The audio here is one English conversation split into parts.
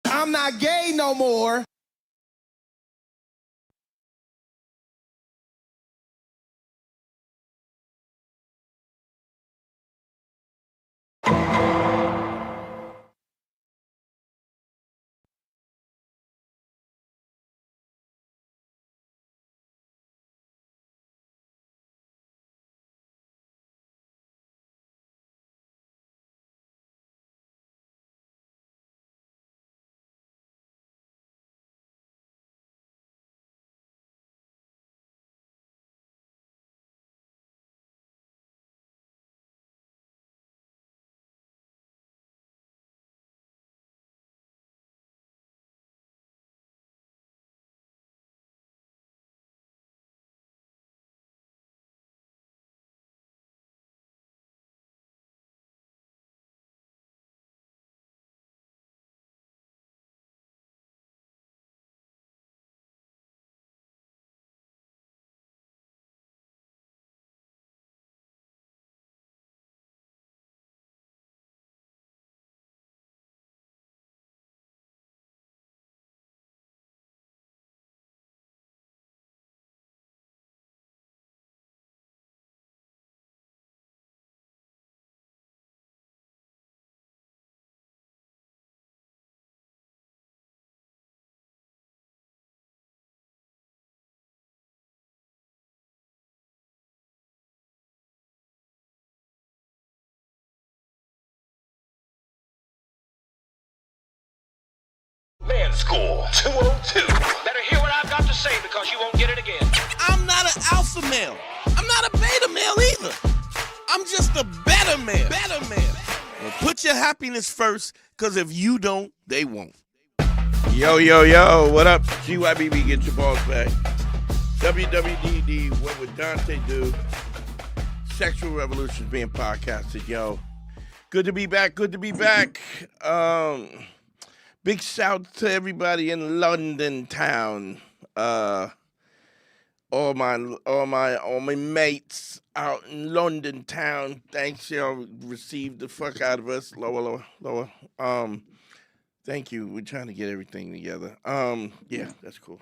I'm not gay no more. Man School 202. Better hear what I've got to say because you won't get it again. I'm not an alpha male. I'm not a beta male either. I'm just a better man. Well, put your happiness first, because if you don't, they won't. Yo, what up? GYBB, get your balls back. WWDD, what would Dante do? Sexual Revolution being podcasted, yo. Good to be back. Big shout to everybody in London town. All my mates out in London town. Thanks, y'all received the fuck out of us. Lower. Thank you. We're trying to get everything together. Yeah, that's cool.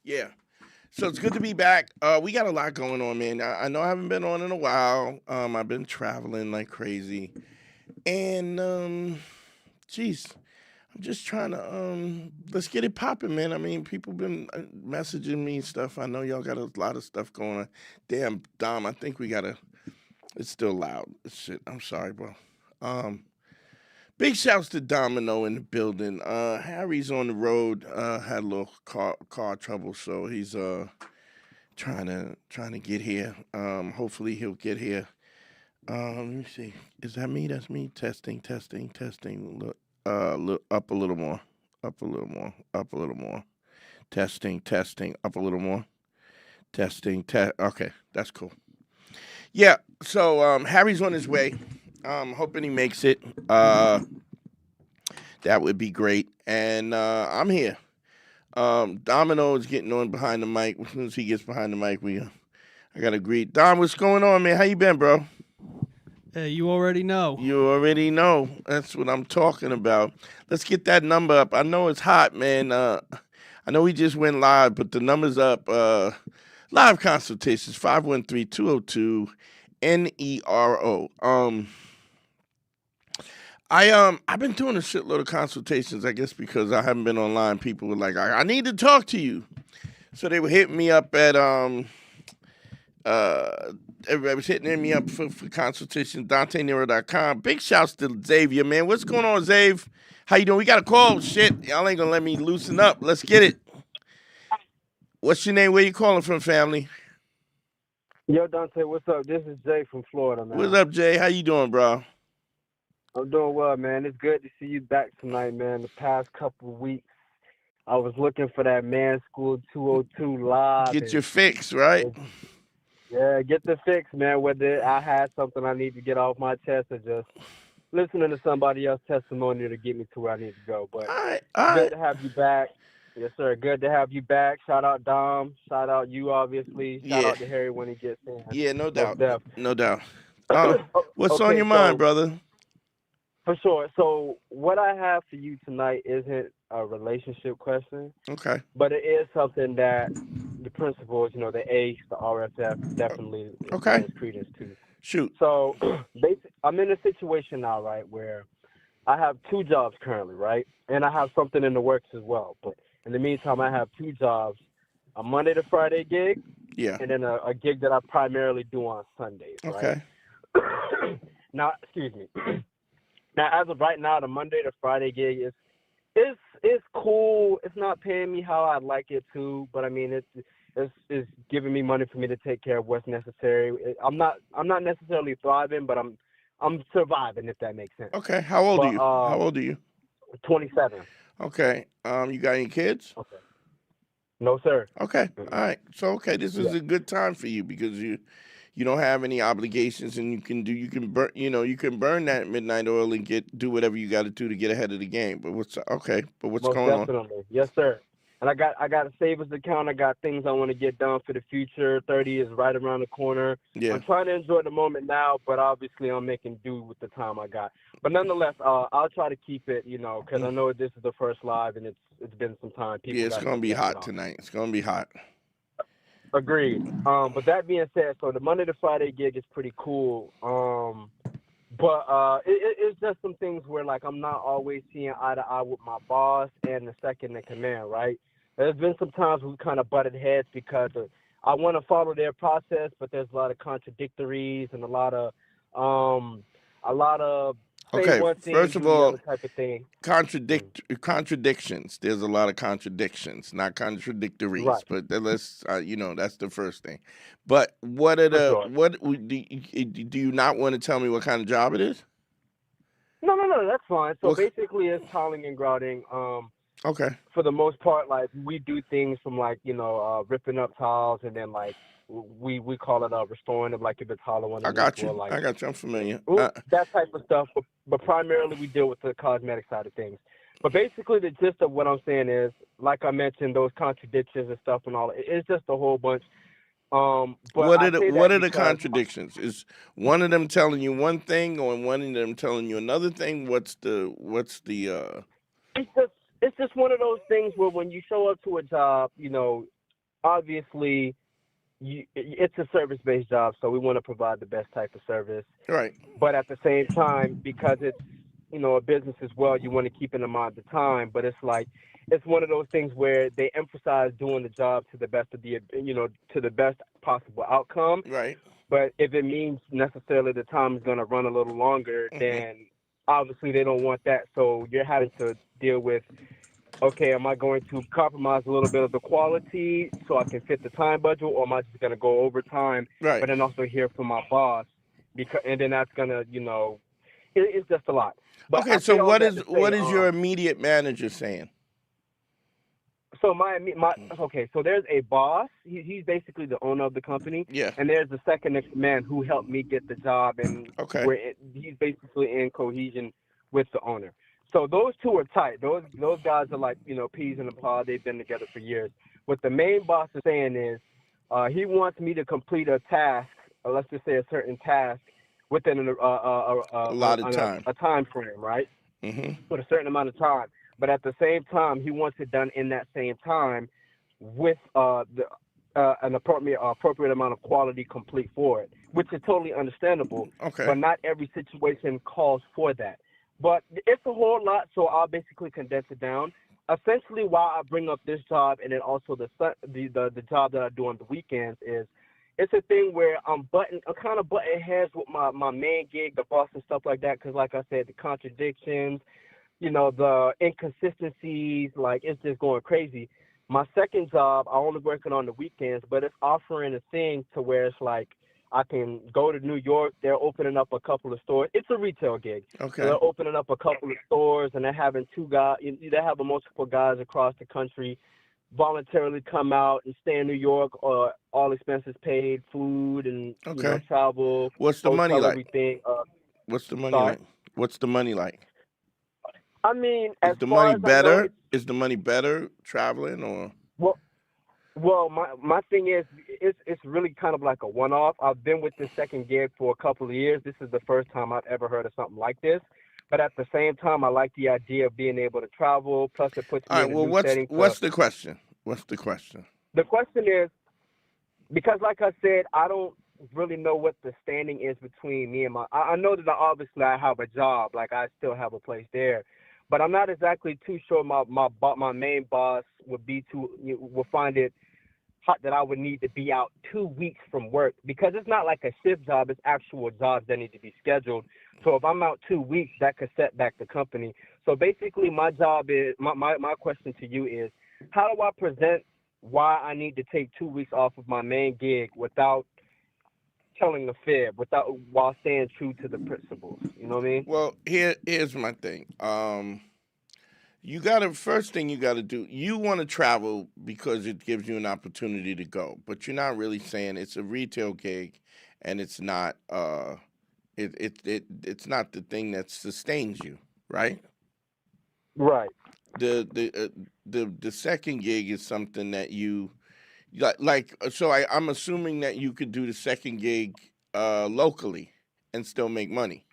Yeah. So it's good to be back. We got a lot going on, man. I know I haven't been on in a while. I've been traveling like crazy. And geez, I'm just trying to let's get it popping, man. I mean, people been messaging me and stuff. I know y'all got a lot of stuff going on. Damn, Dom, I think we gotta. It's still loud. Shit, I'm sorry, bro. Big shouts to Domino in the building. Harry's on the road. Had a little car trouble, so he's trying to get here. Hopefully he'll get here. Let me see. Is that me? That's me. Testing. Look, up a little more. Testing. Up a little more. Testing. Okay, that's cool. Yeah. So Harry's on his way. Hoping he makes it. That would be great. And I'm here. Domino is getting on behind the mic. As soon as he gets behind the mic, I gotta greet. Dom, what's going on, man? How you been, bro? Hey, you already know. You already know. That's what I'm talking about. Let's get that number up. I know it's hot, man. I know we just went live, but the number's up. Live consultations, 513-202-NERO. I've been doing a shitload of consultations, I guess, because I haven't been online. People were like, I need to talk to you. So they were hitting me up at everybody was hitting me up for consultation, DanteNero.com. Big shouts to Xavier, man. What's going on, Xav? How you doing? We got a call. Shit, y'all ain't gonna let me loosen up. Let's get it. What's your name? Where you calling from, family? Yo, Dante, what's up? This is Jay from Florida, man. What's up, Jay? How you doing, bro? I'm doing well, man. It's good to see you back tonight, man. The past couple of weeks, I was looking for that Man School 202 live. Get your fix, right? Yeah, get the fix, man. Whether I had something I need to get off my chest or just listening to somebody else's testimony to get me to where I need to go. But All good right. to have you back. Yes, sir. Good to have you back. Shout out Dom. Shout out you, obviously. Shout Yeah, out to Harry when he gets in. yeah, no Most doubt, def. no doubt. Uh, what's on Okay, your mind, so brother? for sure. So what I have for you tonight isn't a relationship question, Okay, but it is something that the principles, the ACE, the RFF, definitely okay, extends credence to. shoot. So I'm in a situation now, right, where I have two jobs currently, right? And I have something in the works as well. But in the meantime, I have two jobs, a Monday to Friday gig Yeah. and then a gig that I primarily do on Sundays, right? Okay. Now, excuse me. Now, as of right now, the Monday to Friday gig is cool. It's not paying me how I'd like it to, but I mean it's giving me money for me to take care of what's necessary. I'm not necessarily thriving, but I'm surviving, if that makes sense. Okay. How old are But you? How old are you? 27. Okay. You got any kids? Okay. No, sir. Okay. Mm-mm. All right. So okay, this Yeah. is a good time for you because you don't have any obligations and you can burn you can burn that midnight oil and do whatever you got to do to get ahead of the game. But what's Most going on? definitely. Yes, sir. And I got a savings account. I got things I want to get done for the future. 30 is right around the corner. Yeah. I'm trying to enjoy the moment now, but obviously I'm making do with the time I got. But nonetheless, I'll try to keep it, because I Mm. know this is the first live and it's been some time. Yeah, People it's got gonna some be guessing hot off. tonight. It's gonna be hot. Agreed. But that being said, so the Monday to Friday gig is pretty cool. But it's just some things where like I'm not always seeing eye to eye with my boss and the second in command, right? There's been some times we kind of butted heads because I want to follow their process, but there's a lot of contradictories and a lot of say Okay. one thing and First of do the all, other type of thing. contradictions. There's a lot of contradictions, not contradictories. Right, But let's that's the first thing. But what are for the sure. do you not want to tell me what kind of job it is? No, that's fine. So What? basically, it's tiling and grouting. Okay. For the most part, like we do things from like ripping up tiles and then like we call it restoring them, like if it's hollow I underneath got or you. like I got you. I'm familiar. that type of stuff. But primarily we deal with the cosmetic side of things. But basically, the gist of what I'm saying is, like I mentioned, those contradictions and stuff and all. It's just a whole bunch. But I say What that are the because contradictions? Is one of them telling you one thing or one of them telling you another thing? What's the it's just one of those things where when you show up to a job, obviously it's a service-based job, so we want to provide the best type of service. right? But at the same time, because it's a business as well, you want to keep in mind the time. But it's like it's one of those things where they emphasize doing the job to the best of to the best possible outcome. Right. But if it means necessarily the time is going to run a little longer, Hmm. then obviously they don't want that. So you're having to deal with, okay, am I going to compromise a little bit of the quality so I can fit the time budget, or am I just going to go overtime, Right. but then also hear from my boss? And then that's going to, it's just a lot. But Okay. I So say all that to say, what is your immediate manager saying? so okay, so there's a boss. He's basically the owner of the company, Yeah. and there's the second in command who helped me get the job, and Okay. he's basically in cohesion with the owner. So those two are tight. Those guys are like peas in a pod. They've been together for years. What the main boss is saying is, he wants me to complete a task, or let's just say a certain task, within A lot of time. a time frame, right? Hmm. With a certain amount of time. But at the same time, he wants it done in that same time with an appropriate amount of quality complete for it, which is totally understandable. Okay. But not every situation calls for that. But it's a whole lot, so I'll basically condense it down. Essentially, why I bring up this job and then also the job that I do on the weekends is it's a thing where I'm kind of butting heads with my main gig, the boss and stuff like that, because like I said, the contradictions, the inconsistencies, like it's just going crazy. My second job, I only working on the weekends, but it's offering a thing to where it's like I can go to New York. They're opening up a couple of stores. It's a retail gig. Okay. So they're opening up a couple of stores, and they're having two guys. They have multiple guys across the country voluntarily come out and stay in New York, or all expenses paid, food and Okay. travel, What's the money hotel, like? everything. What's the money Sorry. like? What's the money like? I mean, Is as the far money as I know, better? it's Is the money better traveling or? well. Well, my thing is, it's really kind of like a one-off. I've been with this second gig for a couple of years. This is the first time I've ever heard of something like this. But at the same time, I like the idea of being able to travel. Plus, it puts All me right. in a Well, new what's setting. what's the question? What's the question? The question is, because like I said, I don't really know what the standing is between me and I know that obviously I have a job, like I still have a place there, but I'm not exactly too sure my main boss would find it hot that I would need to be out 2 weeks from work, because it's not like a shift job, it's actual jobs that need to be scheduled. So if I'm out 2 weeks, that could set back the company. So basically my job is my question to you is, how do I present why I need to take 2 weeks off of my main gig without telling the fib, while staying true to the principles? You know what I mean? Well, here's my thing. You gotta first thing you gotta do. You want to travel because it gives you an opportunity to go, but you're not really saying it's a retail gig, and it's not. It's not the thing that sustains you, right? Right. The second gig is something that you So I'm assuming that you could do the second gig locally and still make money.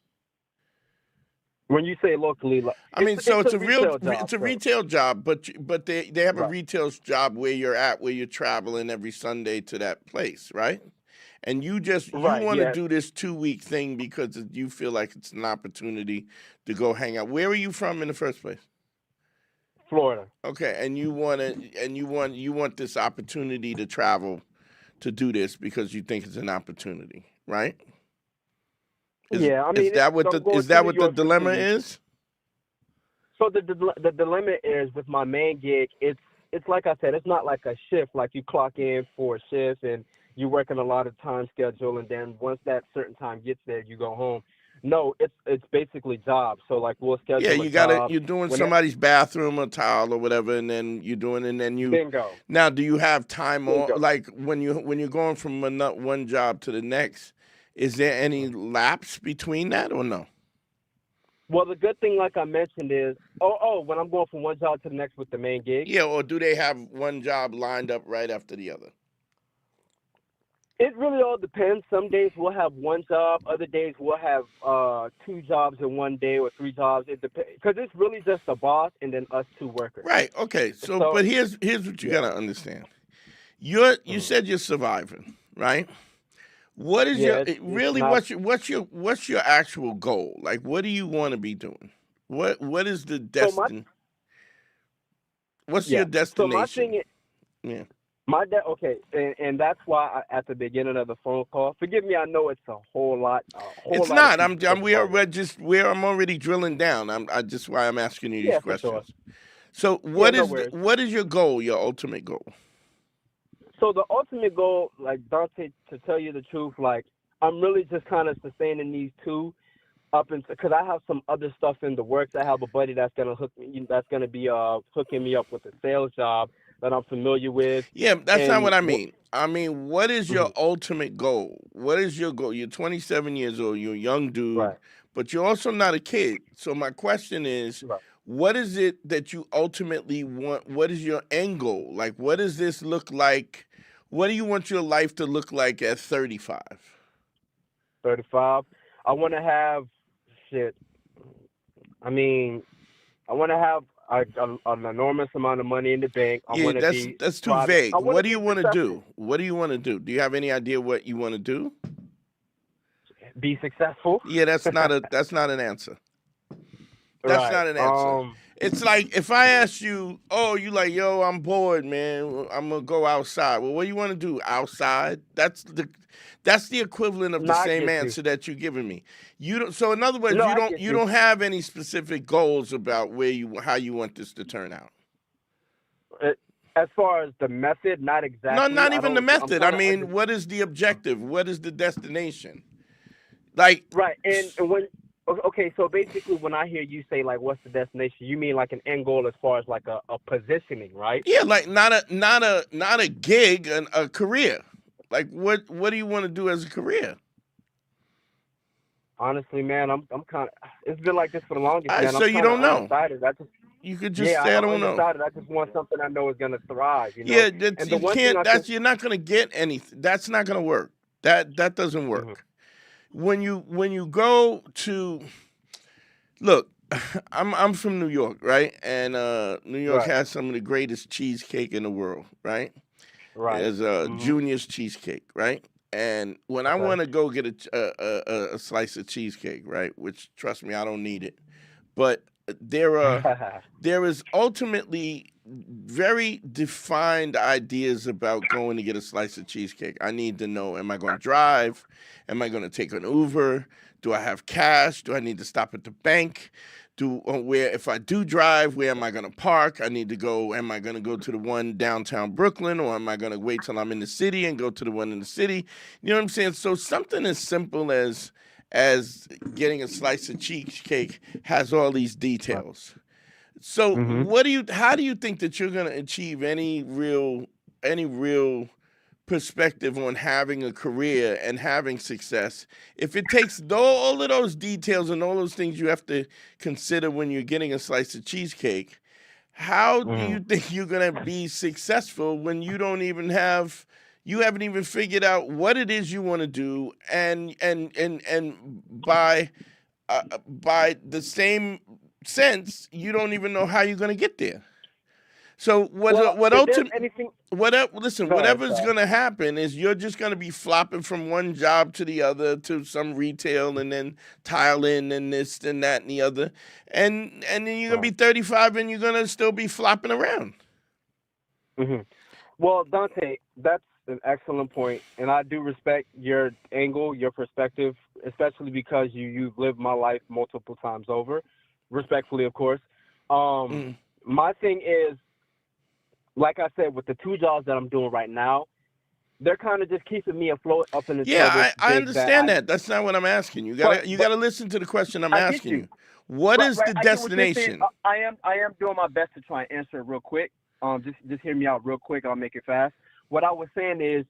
When you say locally, I mean, so it's a retail job. it's a So, retail job, but they have a right. retail job where you're at, where you're traveling every Sunday to that place, right? And you Right. want to Yeah. do this 2 week thing because you feel like it's an opportunity to go hang out. Where are you from in the first place? Florida. Okay, and you want this opportunity to travel to do this because you think it's an opportunity, right? Yeah. I mean, I'm going Is to that New what the York for dilemma 2 weeks. is? So the dilemma is with my main gig. It's like I said, it's not like a shift. Like you clock in for a shift and you're working a lot of time schedule, and then once that certain time gets there, you go home. No, it's basically jobs. So like we'll Yeah, schedule a job you're doing when it, somebody's bathroom or tile or whatever, and then bingo, now do you have time on, bingo. like when you're going from one job to the next, is there any lapse between that or no? Well, the good thing, like I mentioned, is when I'm going from one job to the next with the main gig, Yeah, or do they have one job lined up right after the other? it really all depends. Some days we'll have one job, other days we'll have 2 jobs in one day or 3 jobs. It depends, because it's really just the boss and then us 2 workers. Right. Okay. So, So but here's what you yeah, gotta understand. You mhm. said you're surviving, right? What is Yeah, it's really not what's your actual goal? Like, what do you want to be doing? What is the so my destin? What's your yeah. So my thing destination? is Yeah. okay, and that's why at the beginning of the phone call, forgive me, I know it's a whole It's lot of not. pieces to the puzzle. I'm already drilling down. I just why I'm asking you these Yeah, for sure. questions. So Yeah, no worries. what is your goal? Your ultimate goal? So the ultimate goal, like Dante, to tell you the truth, like I'm really just kind of sustaining these two up until, because I have some other stuff in the works. I have a buddy that's gonna be hooking me up with a sales job that I'm familiar with, Yeah, that's not and what I mean. I mean, what is your mhm, ultimate goal? What is your goal? You're 27 years old. You're a young dude, right, but you're also not a kid. So my question is, right. what is it that you ultimately want? What is your end goal? Like, what does this look like? What do you want your life to look like at 35? 35. I want to have shit. I mean, I want to have an enormous amount of money in the bank. I Yeah, want to be that's too thriving. vague. I want to What do you be want to successful. do? What do you want to do? Do you have any idea what you want to do? Be successful. Yeah, that's not an answer. That's Right. not an answer. It's like if I ask you, oh, you like, yo, I'm bored, man. I'm gonna go outside. Well, what do you want to do? Outside? That's the equivalent of No, the I same get you. answer that you're giving me. You don't. So in other words, No, I get you you. don't have any specific goals about how you want this to turn out. Uh, As far as the method, not No, exactly. not I even the don't. I'm method. I trying to mean, understand. what is the objective? What is the destination? Like, Right. And when okay, so basically, when I hear you say like, "What's the destination?" You mean like an end goal as far as like a positioning, right? yeah, like not a gig, a career. Like, what do you want to do as a career? Honestly, man, I'm kind of. It's been like this for the All longest, right, man. so I'm you kind of don't know. undecided. I just, You could just yeah, say I I'm don't know. undecided. I just want something I know is gonna thrive, you know. Yeah, that's And the you one thing can't. I can. That's you're not gonna get anything. That's not gonna work. That doesn't Mhm. work. When you go to look, I'm from New York, right? And New York Right, has some of the greatest cheesecake in the world, right? right. There's Mhm. Junior's cheesecake, right? And when I Okay. want to go get a slice of cheesecake, right? Which trust me, I don't need it, but there are there is ultimately very defined ideas about going to get a slice of cheesecake. I need to know, am I going to drive? Am I going to take an Uber? Do I have cash? Do I need to stop at the bank? Where if I do drive, where am I going to park? I need to go. Am I going to go to the one downtown Brooklyn, or am I going to wait till I'm in the city and go to the one in the city? You know what I'm saying? So something as simple as getting a slice of cheesecake has all these Right. details. So Mhm. how do you think that you're going to achieve any real perspective on having a career and having success if it takes all of those details and all those things you have to consider when you're getting a slice of cheesecake? How do Mhm. you think you're going to be successful when you haven't even figured out what it is you want to do, and by the same sense, you don't even know how you're going to get there. So Well, if there's anything, listen, go ahead, whatever's sorry. going to happen is you're just going to be flopping from one job to the other, to some retail, and then tiling and this and that and the other, and then you're going to Right. be 35 and you're going to still be flopping around. Mhm. Well, Dante, that's an excellent point, and I do respect your angle, your perspective, especially because you've lived my life multiple times over, respectfully, of course. Um, Mm. my thing is, like I said, with the two jobs that I'm doing right now, they're kind of just keeping me afloat up Yeah, until this I gig that understand I. that. That's not what I'm asking you. You But gotta listen to the question I'm I get asking you. you. What Right, is right. the I get what you're saying. destination? I am doing my best to try and answer it real quick. Just hear me out real quick. I'll make it fast. What I was saying is,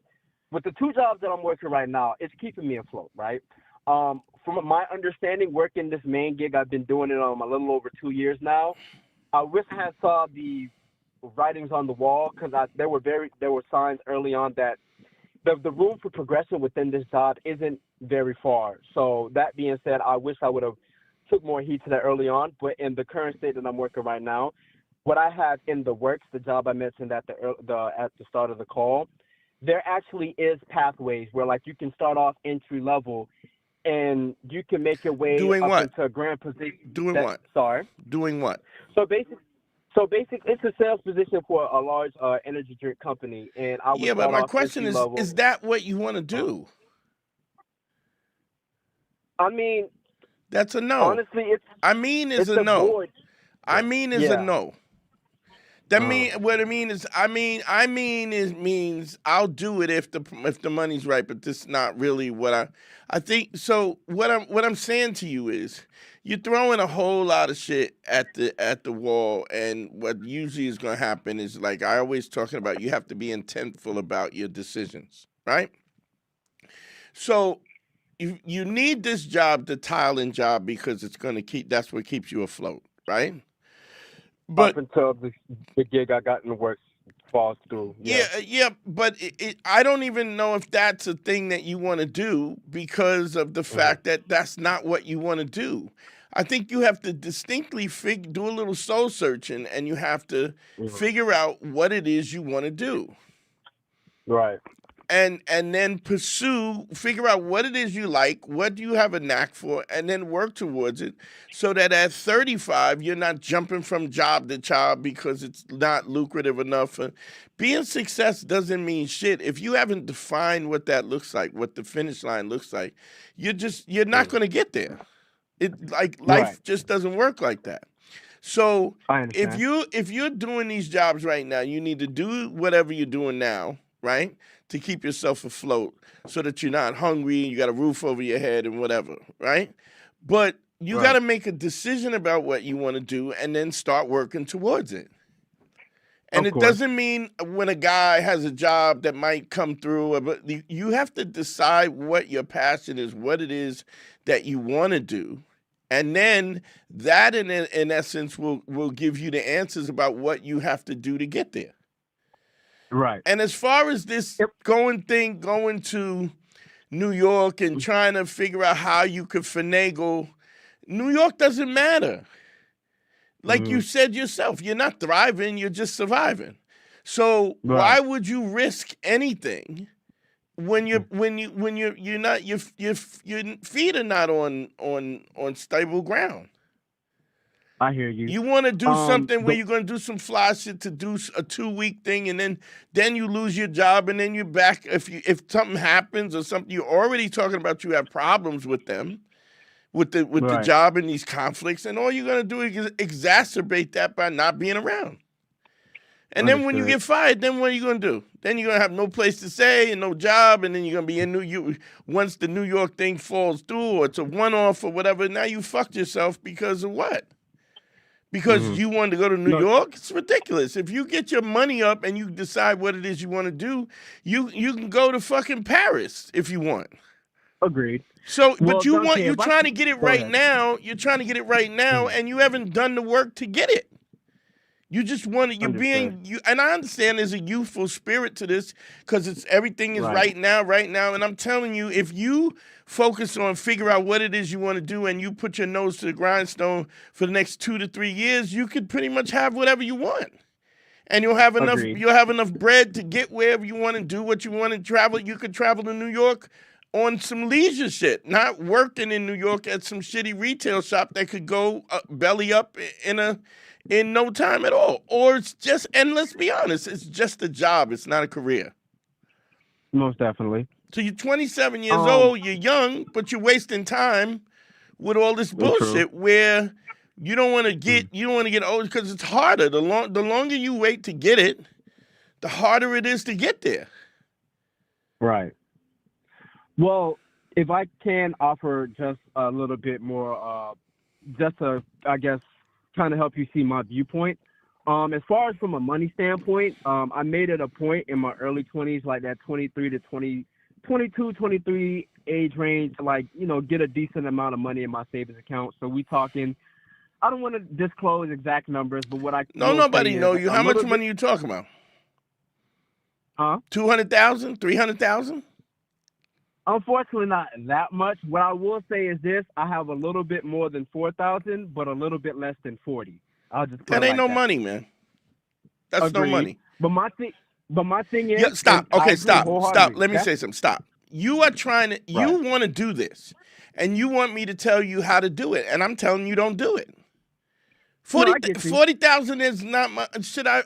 with the two jobs that I'm working right now, it's keeping me afloat, right? From my understanding, working this main gig, I've been doing it a little over 2 years now. I wish I had saw the writings on the wall because there were signs early on that the room for progression within this job isn't very far. So that being said, I wish I would have took more heed to that early on. But in the current state that I'm working right now, what I have in the works, the job I mentioned at the start of the call, there actually is pathways where like you can start off entry level and you can make your way Doing up what? into a grand position. Doing That what? sorry. Doing what? So basic, it's a sales position for a large energy drink company, and I would Yeah, but start my off question entry level. is that what you want to Uh, do? I mean, That's a no. honestly, I mean is it's a the no. board. I mean is a Yeah. no. That Uh, mean what I mean is I mean is means I'll do it if the money's right, but this is not really what I think. So what I'm saying to you is you're throwing a whole lot of shit at the wall, and what usually is going to happen is, like I always talking about, you have to be intentful about your decisions, right? So you need this job, the tiling job, because it's going to that's what keeps you afloat, right? up But until the gig I got in the works falls through. yeah, Yeah. yeah, but I don't even know if that's a thing that you want to do, because of the Hmm. fact that that's not what you want to do. I think you have to distinctly do a little soul searching, and you have to Hmm. figure out what it is you want to do, Right. and then figure out what it is you like, what do you have a knack for, and then work towards it, so that at 35 you're not jumping from job to job because it's not lucrative enough. Being success doesn't mean shit if you haven't defined what that looks like, what the finish line looks like. You're not Hmm. going to get there. It like Right. life just doesn't work like that. So I if understand. you're doing these jobs right now, you need to do whatever you're doing now, right? To keep yourself afloat, so that you're not hungry, you got a roof over your head and whatever, right? But you got Right. to make a decision about what you want to do and then start working towards it. And Of it course. doesn't mean when a guy has a job that might come through, but you have to decide what your passion is, what it is that you want to do. And then that, in essence, will give you the answers about what you have to do to get there. Right. And as far as this Yep. going to New York and trying to figure out how you could finagle, New York doesn't matter. Like you said yourself, you're not thriving, you're just surviving. So why Right. would you risk anything when you're not your feet are not on stable ground? I hear you. You want to do something where The, you're going to do some fly shit to do a 2 week thing, and then you lose your job, and then you're back. If something happens or something, you're already talking about you have problems with them, with the right. job and these conflicts, and all you're going to do is exacerbate that by not being around. And then when you Understood. get fired, then what are you going to do? Then you're going to have no place to stay and no job, and then you're going to be in New York. Once the New York thing falls through, or it's a one-off or whatever, now you fucked yourself because of what? Because you wanted to go to New No, York? It's ridiculous. If you get your money up and you decide what it is you want to do, you can go to fucking Paris if you want. agreed. So, Well, but you're Dante, if I trying to get it go right ahead. now. You're trying to get it right now, and you haven't done the work to get it. You just want to, Understood. and I understand there's a youthful spirit to this because it's everything is Right. right now. And I'm telling you, if you focus on figure out what it is you want to do and you put your nose to the grindstone for the next 2 to 3 years, you could pretty much have whatever you want. And Agreed. you'll have enough bread to get wherever you want to do what you want to travel. You could travel to New York on some leisure shit, not working in New York at some shitty retail shop that could go belly up in no time at all. Or it's just, and let's be honest, it's just a job. It's not a career. Most definitely. So you're 27 years Um, old, you're young, but you're wasting time with all this True. bullshit where you don't want to get old because it's harder. The longer you wait to get it, the harder it is to get there. Right. Well, if I can offer just a little bit more, just to, I guess, kind of help you see my viewpoint. As far as from a money standpoint, I made it a point in my early 20s, like that 23 to 22, 23 age range, to like, get a decent amount of money in my savings account. So we talking, I don't want to disclose exact numbers, but what I No, will say nobody is know you. a How much little money bit, you talking about? huh? 200,000, 300,000? Unfortunately, not that much. What I will say is this: I have a little bit more than 4,000, but a little bit less than 40. I'll just put That it ain't like no that. money, man. That's no Agreed. money. But my thing is, Yeah, and stop. I Okay, agree stop. wholeheartedly. Let me Yeah. say something. Stop. You are trying to. Right. You want to do this, and you want me to tell you how to do it, and I'm telling you don't do it. No, 40 I get you. 40,000 is not my. Should I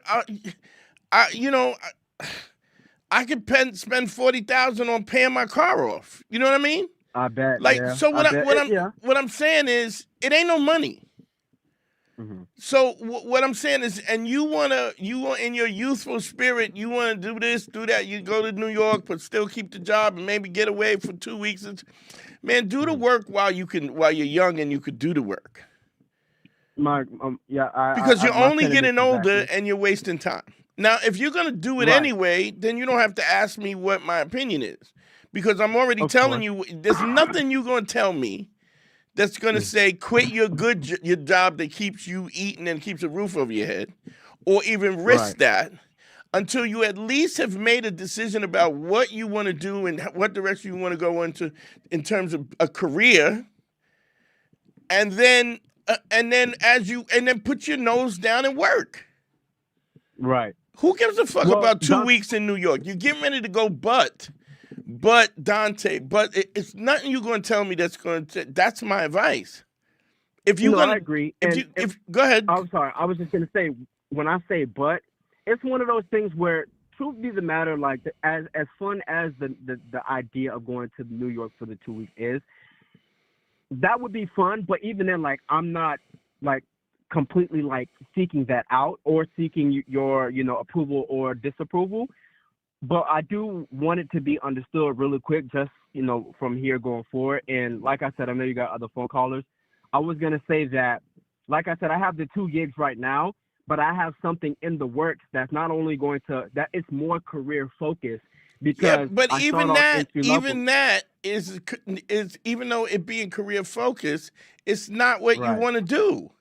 I could spend 40,000 on paying my car off. You know what I mean? I bet. Like, Yeah. so I bet. Yeah. what I'm saying is, it ain't no money. Mm-hmm. So what I'm saying is, and you want in your youthful spirit, you want to do this, do that. You go to New York, but still keep the job and maybe get away for 2 weeks. Man, do the work while you're young and you could do the work. Because you're My only getting sentiments older exactly. and you're wasting time. Now, if you're gonna do it Right. anyway, then you don't have to ask me what my opinion is, because I'm already Of telling course. you. There's nothing you're gonna tell me that's gonna say quit your your job that keeps you eating and keeps a roof over your head, or even risk Right. that until you at least have made a decision about what you want to do and what direction you want to go into in terms of a career, and then put your nose down and work. Right. Who gives a fuck Well, about 2 weeks in New York? You're getting ready to go, but Dante, it's nothing you're going to tell me that's my advice. If you're I gonna, agree. if go ahead. I'm sorry. I was just gonna say, when I say but, it's one of those things where, truth be the matter, like as fun as the idea of going to New York for the 2 weeks is, that would be fun. But even then, like, I'm not like completely like seeking that out or seeking your approval or disapproval. But I do want it to be understood really quick, just from here going forward. And like I said, I know you got other phone callers. I was gonna say that, like I said, I have the 2 gigs right now, but I have something in the works that's not only going to that it's more career focused Yeah, because but I start off entry level. even that is even though it being career focused, it's not what you Right. want to do.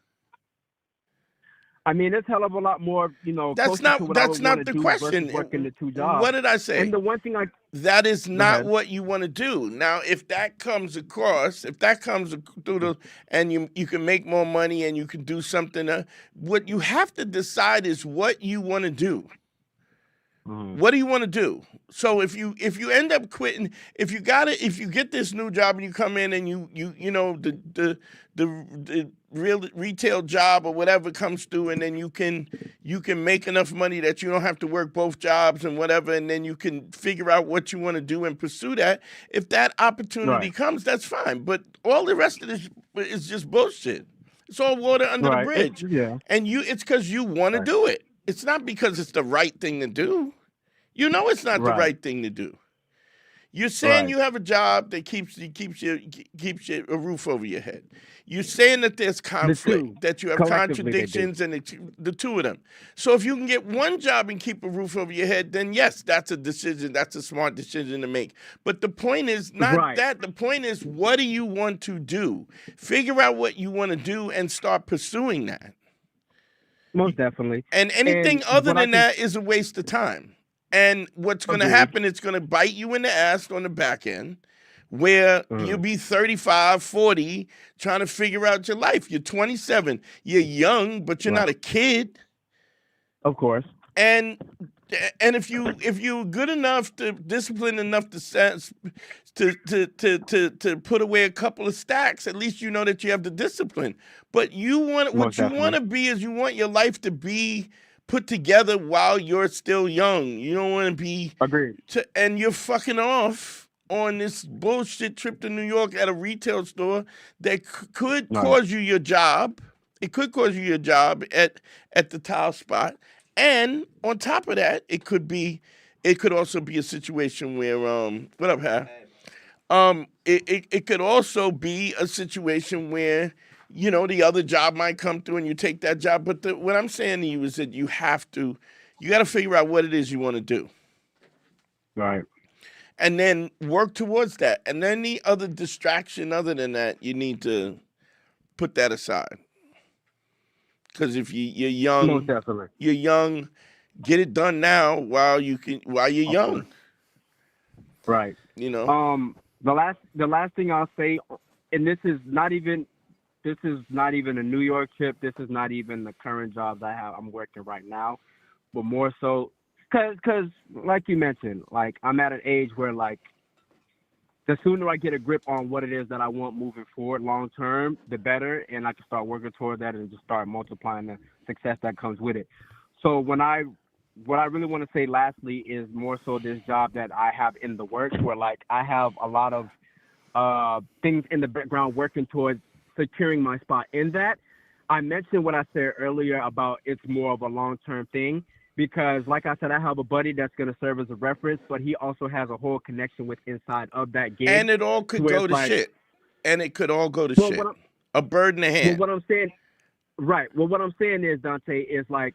I mean, it's hell of a lot more, closer to what I That's would want to not the do versus question. working the two What jobs. did I And say? the one thing I That is go not ahead. what you want to do. Now, if that comes across, if that comes through the, and you can make more money and you can do something, what you have to decide is what you want to do. What do you want to do? So if you end up quitting, if you get this new job and you come in and you know the real retail job or whatever comes through, and then you can make enough money that you don't have to work both jobs and whatever, and then you can figure out what you want to do and pursue that. If that opportunity Right. comes, that's fine. But all the rest of this is just bullshit. It's all water under the Right. bridge, Yeah. and it's because you want to Right. do it. It's not because it's the right thing to do. You know it's not the Right. right thing to do. You're saying Right. you have a job that keeps you a roof over your head. You're saying that there's The two conflict, that you have collectively they do. contradictions, and the two of them. So if you can get one job and keep a roof over your head, then yes, that's a decision. That's a smart decision to make. But the point is not Right. that. The point is, what do you want to do? Figure out what you want to do and start pursuing that. Most definitely. And anything And other what I than can that is a waste of time. And what's going to agreed. happen, it's going to bite you in the ass on the back end, where you'll be 35, 40, trying to figure out your life. You're 27. You're young, but you're Right. not a kid. Of course. And if you're good enough to disciplined enough to put away a couple of stacks, at least you know that you have the discipline. But what Most you want to definitely. be is you want your life to be put together while you're still young. You don't want to be Agreed. and you're fucking off on this bullshit trip to New York at a retail store that could Right. cause you your job. It could cause you your job at the tile spot. And on top of that, it could also be a situation where what up, Hal? It could also be a situation where the other job might come through and you take that job. But what I'm saying to you is that you got to figure out what it is you want to do, Right. and then work towards that. And then the other distraction other than that, you need to put that aside. Because if you're Most young, definitely. get it done now while you're Of young. course. Right. You know. The last thing I'll say, and this is not even a New York trip. This is not even the current jobs I'm working right now, but more so because like you mentioned, like I'm at an age where like the sooner I get a grip on what it is that I want moving forward long term, the better, and I can start working toward that and just start multiplying the success that comes with it. So what I really want to say lastly is more so this job that I have in the works where like I have a lot of things in the background working towards securing my spot in that. I mentioned what I said earlier about it's more of a long-term thing because like I said, I have a buddy that's going to serve as a reference, but he also has a whole connection with inside of that gig. And it all could go to shit. And it could all go to shit. A bird in the hand. Well, what I'm saying, right. Well, what I'm saying is, Dante, is like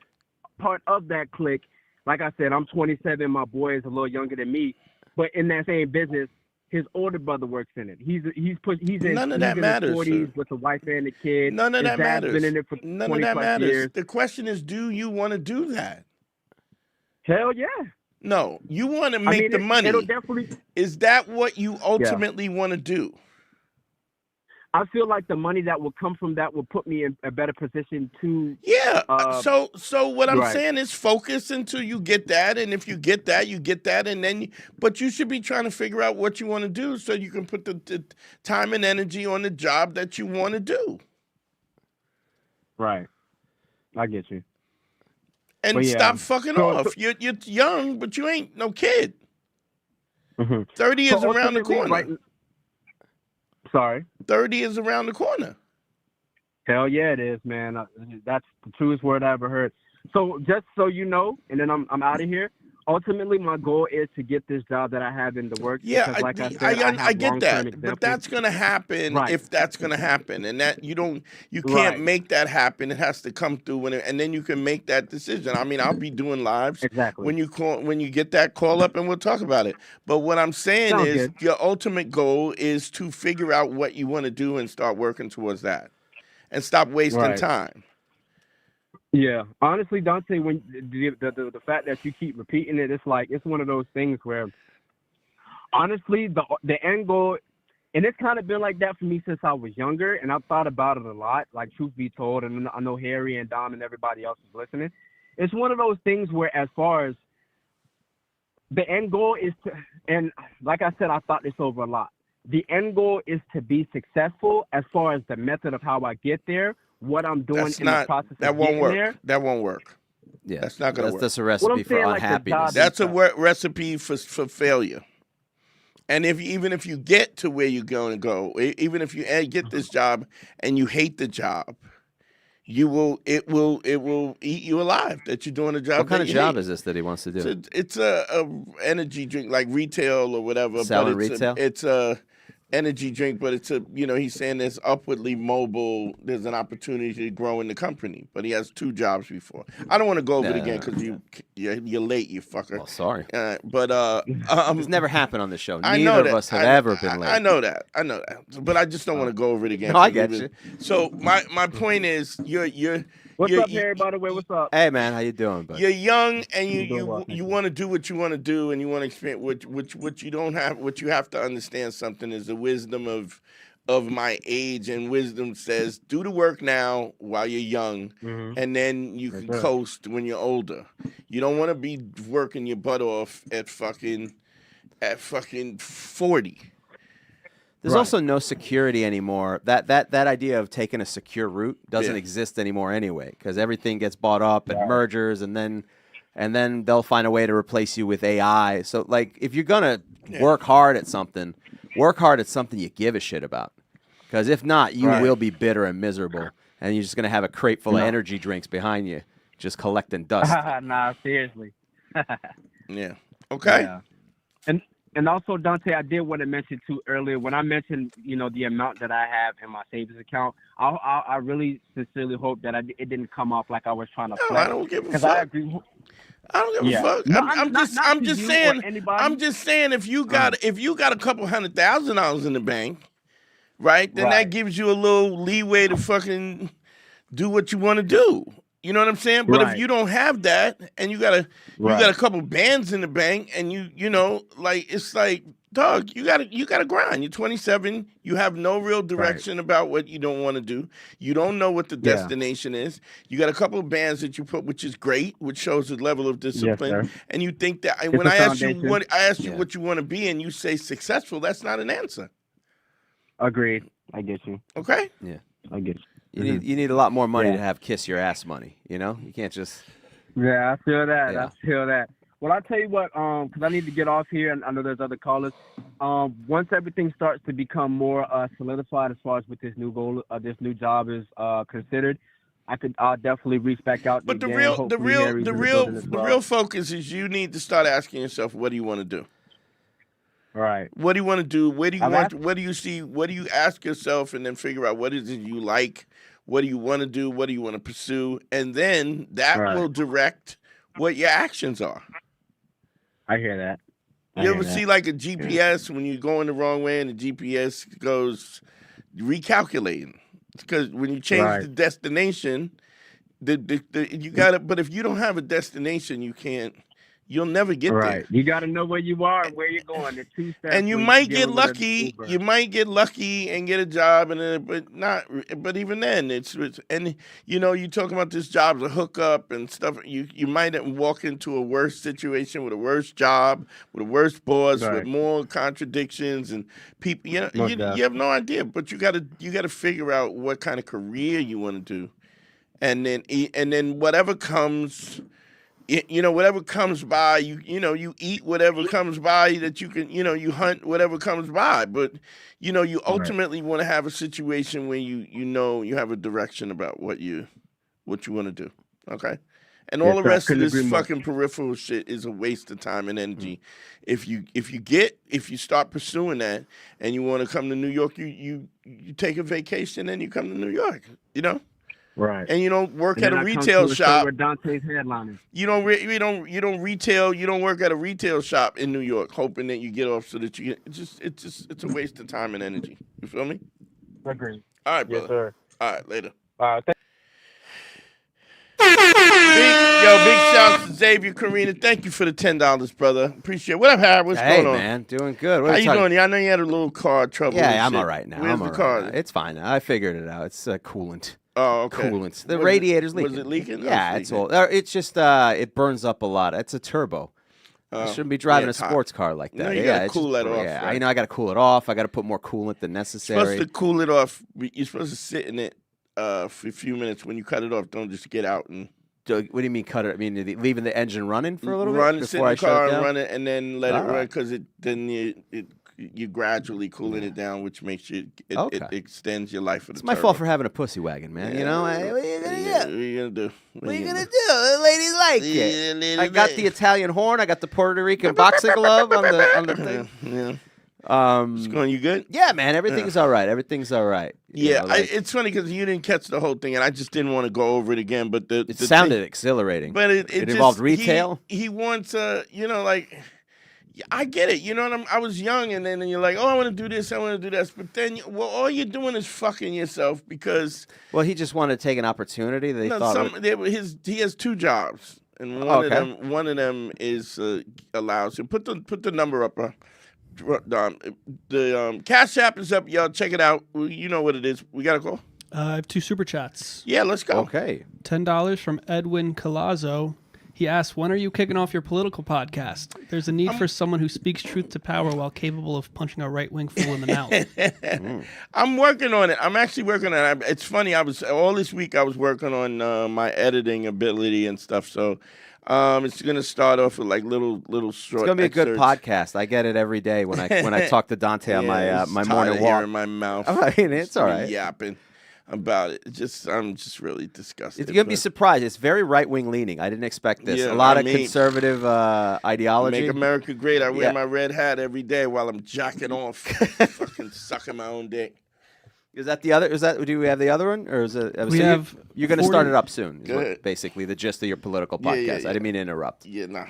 part of that clique. Like I said, I'm 27. My boy is a little younger than me, but in that same business, his older brother works in it. He's None of that in matters, his 40s sir. with a wife and a kid. None of His that dad's matters. been in it for None of 20 that plus matters. years. The question is, do you want to do that? Hell yeah. No, you want to make the money. It'll definitely. Is that what you ultimately want to do? I feel like the money that will come from that will put me in a better position to. Yeah. So what I'm right. saying is focus until you get that, and if you get that, you get that, and then. But you should be trying to figure out what you want to do so you can put the time and energy on the job that you want to do. Right. I get you. And stop fucking off. You're young, but you ain't no kid. 30 is around the corner. Right, sorry. 30 is around the corner. Hell yeah, it is, man. That's the truest word I ever heard. So just so you know, and then I'm out of here. ultimately, my goal is to get this job that I have in the works. Yeah, Because, like I said, I I have get long-term that, examples. but that's gonna happen Right. if that's gonna happen, and that you can't Right. make that happen. It has to come through, and then you can make that decision. I mean, I'll be doing lives Exactly. when you get that call up, and we'll talk about it. But what I'm saying Sounds is, good. your ultimate goal is to figure out what you want to do and start working towards that, and stop wasting Right. time. Yeah. Honestly, Dante, when the fact that you keep repeating it, it's like it's one of those things where, honestly, the end goal, and it's kind of been like that for me since I was younger, and I've thought about it a lot. Like, truth be told, and I know Harry and Dom and everybody else is listening. It's one of those things where, as far as the end goal is to, and like I said, I thought this over a lot. The end goal is to be successful. As far as the method of how I get there, what I'm doing That's in the not process that of won't getting work. there. That won't work. Yeah, That's not gonna work. That's a What recipe I'm for saying, like the unhappiness. job That's a stuff. recipe for failure. And even if you get to where you're going to go, even if you get this job and you hate the job, it will eat you alive that you're doing a job. What kind that of you job hate. is this that he wants to do? It's a energy drink, like retail or whatever. Selling but retail? It's a energy drink, but it's he's saying there's upwardly mobile. There's an opportunity to grow in the company, but he has 2 jobs before. I don't want to go over it again because you're late, you fucker. Well, sorry. But It's never happened on the show. I know Neither of that. us have ever been late. I know that. I know that. But I just don't want to go over it again. No, I get you. So my point is, What's you're up, Harry? By the way, what's up? Hey, man, how you doing, bud? you're young and I'm doing well, thank you you. want to do what you want to do and you want to experience what you don't have. What you have to understand something is the wisdom of my age, and wisdom says do the work now while you're young, and then you can coast when you're older. You don't want to be working your butt off at fucking 40. There's also no security anymore. That idea of taking a secure route doesn't exist anymore anyway, because everything gets bought up and mergers, and then they'll find a way to replace you with AI. So, like, if you're gonna work hard at something you give a shit about, because if not, you will be bitter and miserable, and you're just gonna have a crate full of energy drinks behind you, just collecting dust. Nah, seriously. Yeah. Okay. Yeah. And also, Dante, I did want to mention too earlier, when I mentioned, the amount that I have in my savings account, I really sincerely hope that it didn't come off like I was trying to flex. I don't give a Because fuck. I agree. I don't give a fuck. No, I'm not to just you or saying. anybody. I'm just saying if you got a couple $100,000 in the bank, right? Then that gives you a little leeway to fucking do what you want to do. You know what I'm saying? But if you don't have that and you got a couple bands in the bank and it's like, dog, you gotta grind. You're 27. You have no real direction about what you don't want to do. You don't know what the destination is. You got a couple of bands that you put, which is great, which shows the level of discipline. And you think that when I ask you what you want to be and you say successful, that's not an answer. Agreed. I get you. Okay? Yeah. I get you. You need a lot more money to have kiss your ass money. You can't just. Yeah, I feel that. Yeah. I feel that. Well, I'll tell you what, because I need to get off here, and I know there's other callers. Once everything starts to become more solidified as far as what this new goal, this new job is considered, I'll definitely reach back out. But the again. real Hopefully Harry's in the building as well. real focus is you need to start asking yourself, what do you want to do? Right. What do you want to do? Where do you want? What do you see? What do you ask yourself, and then figure out what is it you like? What do you want to do? What do you want to pursue? And then that will direct what your actions are. I hear that. You ever see like a GPS when you're going the wrong way and the GPS goes recalculating? Because when you change the destination, you got it. But if you don't have a destination, you'll never get there. You got to know where you are and where you're going. The 2 steps. And you might get lucky. You might get lucky and get a job, but even then, you talk about this job's a hookup and stuff. You might walk into a worse situation with a worse job, with a worse boss, with more contradictions and people. You have no idea. But you got to figure out what kind of career you want to do, and then whatever comes. Whatever comes by, you eat whatever comes by that you can, you hunt whatever comes by. But, you ultimately want to have a situation where you have a direction about what you want to do. Okay. And all the sir. rest of Couldn't this agree more. fucking peripheral shit is a waste of time and energy. If you start pursuing that and you want to come to New York, you take a vacation and you come to New York, you know? Right. And you don't work And at then a I come retail to a show shop. where Dante's headlining. You don't work at a retail shop in New York hoping that you get off so that you get it's a waste of time and energy. You feel me? Agreed. All right, brother. Yes, sir. All right, later. Thank Big shouts to Xavier Karina. Thank you for the $10, brother. Appreciate it. What up, Harry? What's Hey, going on? man, doing good. What How are you talking- doing? Yeah, I know you had a little car trouble. and Yeah, I'm shit. all right now. Where's I'm the all car? right now. It's fine. I figured it out. It's coolant. Oh, okay. Coolants. The Was radiator's it, leaking. Was it leaking? Yeah, Oh, it's all. It's just it burns up a lot. It's a turbo. I shouldn't be driving yeah, a it's hot. sports car like that. No, you yeah, gotta it's cool just- that off, Yeah, right? I got to cool it off. I got to put more coolant than necessary. You're supposed to cool it off. You're supposed to sit in it for a few minutes. When you cut it off, don't just get out and What do you mean cut it? I mean leaving the engine running for a little run, bit sit before in I the shut car it and down? run it, and then let it All run right. because you gradually cooling it down, which makes it Okay. extends your life of the It's my turbo. fault for having a pussy wagon, man. You know, what are you gonna Yeah, do? what are you gonna do? What are you gonna do? The ladies like it. I got the Italian horn. I got the Puerto Rican boxing glove on the thing. Yeah. It's going. You good? Yeah, man. Everything's all right. Everything's all right. You Yeah, know, like, it's funny because you didn't catch the whole thing, and I just didn't want to go over it again. But it the sounded thing, exhilarating. but it it just- involved retail. He wants like. I get it, you know. I was young, and then you're like, "Oh, I want to do this, I want to do this," but then, all you're doing is fucking yourself because Well, he just wanted to take an opportunity. They thought. he has two jobs, and one of them is allows him. Put the number up, the Cash App is up, y'all. Check it out. You know what it is. We got to go. I have 2 super chats. Yeah, let's go. Okay. $10 from Edwin Colazzo. He asks, when are you kicking off your political podcast? There's a need for someone who speaks truth to power while capable of punching a right-wing fool in the mouth. I'm working on it. I'm actually working on it. It's funny. All this week I was working on my editing ability and stuff. So it's gonna start off with like little short. It's gonna be a good excerpts. podcast. I get it every day when I talk to Dante on Yeah, my it's morning tired of walk. hearing my mouth. I mean, it's all right. Yapping about it. I'm just really disgusted. You're gonna be but surprised. It's very right wing leaning. I didn't expect this. Yeah, a lot I of mean, conservative ideology. Make America great. I wear Yeah. my red hat every day while I'm jacking off, fucking sucking my own dick. Is that the other? Do we have the other one, or is it? We have You're going to start 40 it up soon. Is Go what- ahead. basically, the gist of your political Yeah, podcast. yeah, I yeah. didn't mean to interrupt. Yeah, nah.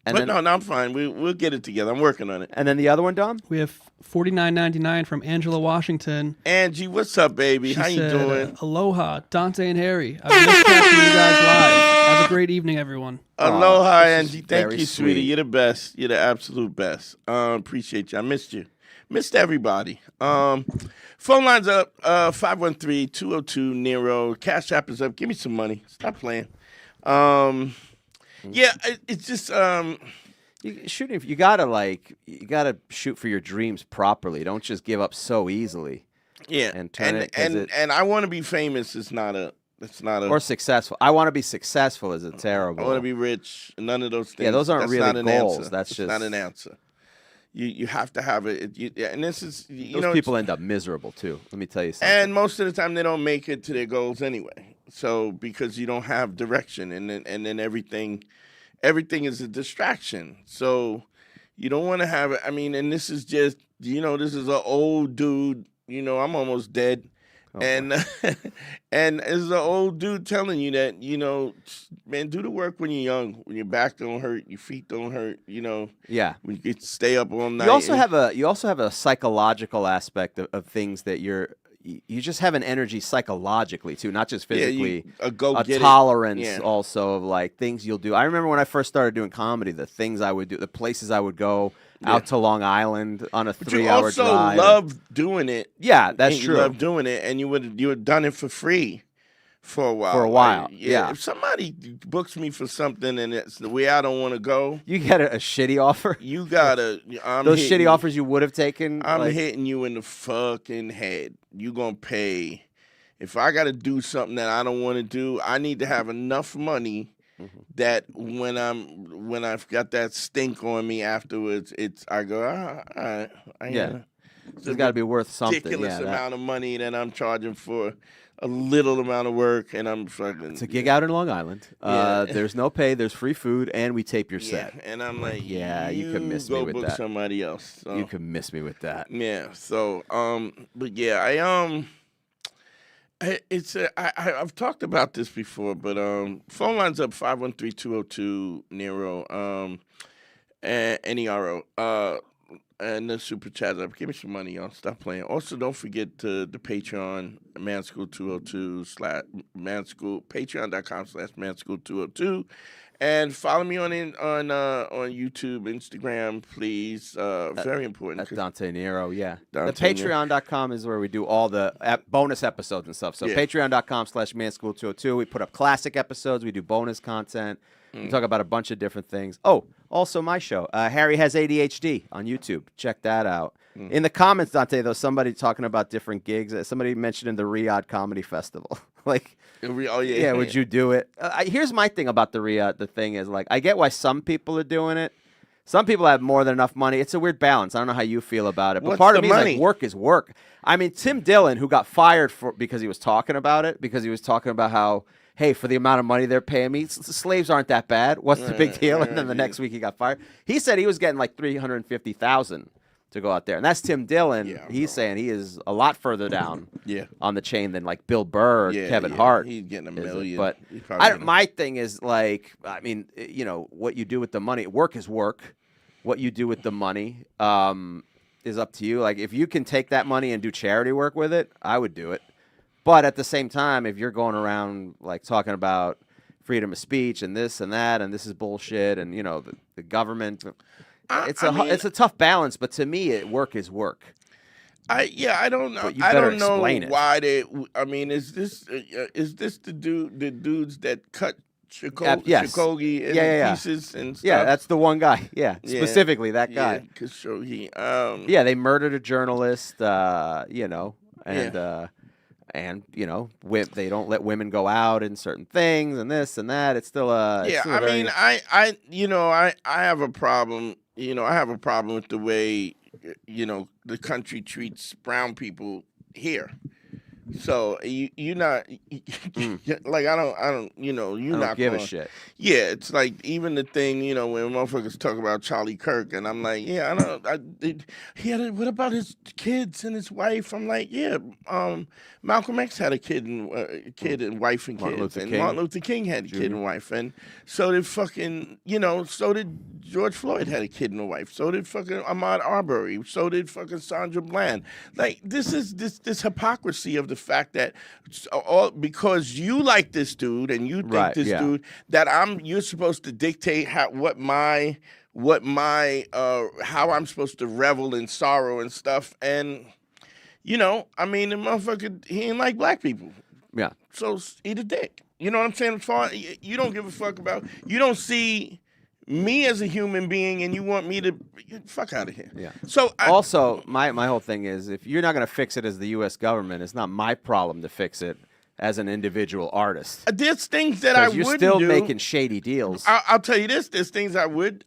And But then, no, I'm fine. We'll get it together. I'm working on it. and then the other one, Dom. We have $49.99 from Angela Washington. Angie, what's up, baby? She How you said, doing? Aloha, Dante and Harry. I've missed catching you guys live. Have a great evening, everone. Aloha, this is Angie. Thank very you, sweetie. sweet. You're the best. You're the absolute best. Appreciate you. I missed you. Missed everybody. Phone lines up. 513-202-NERO. Cash App is up. Give me some money. Stop playing. Yeah, it's just You gotta shoot for your dreams properly. Don't just give up so easily. yeah. And turn it 'cause it- and I want to be famous. It's not a. Or successful. I want to be successful is a terrible. I want to be rich. None of those things. Yeah, those aren't That's really not an goals. Answer. That's It's not just- an answer. You have to have it. And this is Those people end up miserable too. Let me tell you something. and most of the time they don't make it to their goals anyway. So because you don't have direction, and then everything is a distraction. So you don't want to have it. I mean, and this is just this is an old dude. I'm almost dead. And and this is an old dude telling you that, man, do the work when you're young, when your back don't hurt, your feet don't hurt, Yeah. when you can stay up all night. You also and- have a psychological aspect of things that you just have an energy psychologically too, not just physically. a go-get-it. Tolerance Yeah. also of like things you'll do. I remember when I first started doing comedy, the things I would do, the places I would go out to Long Island on a But you 3-hour also drive. love doing it. Yeah, that's and true. You love doing it, and you had done it for free for a while. For a while, Like, yeah. If somebody books me for something and it's the way I don't want to go, You get a shitty offer. you gotta. Those shitty offers you would have taken. I'm like, hitting you in the fucking head. You gonna pay. If I gotta do something that I don't want to do, I need to have enough money that when I've got that stink on me afterwards, I go, all right. Yeah. It's got to be worth something. Ridiculous Yeah, amount of money that I'm charging for a little amount of work, and I'm fucking. It's a gig out in Long Island. Yeah. There's no pay. There's free food, and we tape your Yeah, set. and I'm like, Yeah, you can miss me go with book that. somebody else. So. You can miss me with that. Yeah. So, but yeah, I've talked about this before, but phone line's up 513-202 Nero NERO and the super chat up. Give me some money, y'all. Stop playing. Also, don't forget the Patreon manschool202 /manschool patreon.com/manschool202. And follow me on YouTube, Instagram, please. Very important. That's Dante Nero, yeah. Dante The Patreon.com is where we do all the bonus episodes and stuff. So Yeah. Patreon.com/manschool202. We put up classic episodes. We do bonus content. We talk about a bunch of different things. Oh, also my show, Harry Has ADHD on YouTube. Check that out. In the comments, Dante, though, somebody talking about different gigs. Somebody mentioned in the Riyadh Comedy Festival. Like, Oh, yeah. yeah, would you do it? Here's my thing about the Riyadh. The thing is, like, I get why some people are doing it. Some people have more than enough money. It's a weird balance. I don't know how you feel about it. But What's part of the me is money? like, work is work. I mean, Tim Dillon, who got fired because he was talking about it, because he was talking about how, hey, for the amount of money they're paying me, slaves aren't that bad. What's the big deal? And then the next week he got fired. He said he was getting like $350,000 to go out there. And that's Tim Dillon. Yeah, He's saying he is a lot further down Yeah. on the chain than like Bill Burr or Yeah, Kevin yeah. Hart. He's getting a is it? million. But He's probably getting- my thing is like, I mean, you know, what you do with the money, work is work. What you do with the money is up to you. Like, if you can take that money and do charity work with it, I would do it. But at the same time, if you're going around like talking about freedom of speech and this and that and this is bullshit and you know the government, it's a tough balance. But to me, work is work. I don't know. But you I better don't know explain it. why they. I mean, is this the dudes that cut Yes. Khashoggi in Yeah. pieces and stuff? Yeah, that's the one guy. Yeah, Yeah. specifically that guy. Khashoggi. Yeah, they murdered a journalist. You know, and you know, they don't let women go out in certain things and this and that. It's still Yeah, I mean, I have a problem. You know, I have a problem with the way the country treats brown people here. So you're not like I don't you're not give a gonna- shit. Yeah, it's like even the thing when motherfuckers talk about Charlie Kirk, and I'm like, yeah, what about his kids and his wife? I'm like, yeah, Malcolm X had a kid and wife and Martin kids, Luther and King. Martin Luther King had a kid and wife, and so did so did George Floyd had a kid and a wife, so did fucking Ahmaud Arbery, so did fucking Sandra Bland. Like this is this hypocrisy of the fact that because you like this dude and you think dude that you're supposed to dictate how I'm supposed to revel in sorrow and stuff. And I mean, the motherfucker, he ain't like black people. Yeah. So eat a dick. You know what I'm saying? As far you don't give a fuck about, you don't see me as a human being, and you want me to fuck out of here. Yeah. So Also, my whole thing is, if you're not going to fix it as the U.S. government, it's not my problem to fix it as an individual artist. There's things that I You're wouldn't still do. making shady deals. I'll tell you this: there's things I wouldn't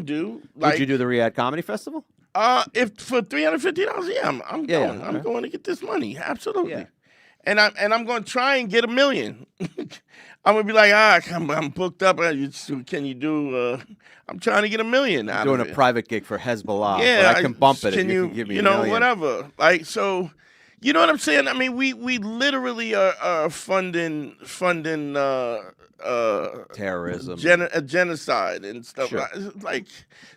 do. Like, Would you do the Riyadh Comedy Festival? if for $350, yeah, I'm Yeah, going. yeah, I'm okay. going to get this money. Absolutely. Yeah. And I'm going to try and get $1 million. I'm going to be like, I'm booked up. Can you do? I'm trying to get $1 million out Doing of a it. private gig for Hezbollah. Yeah, but I can bump it if can you can give me you $1 know, million. whatever. Like, so, you know what I'm saying? I mean, we literally are funding Terrorism. genocide and stuff. Sure. Like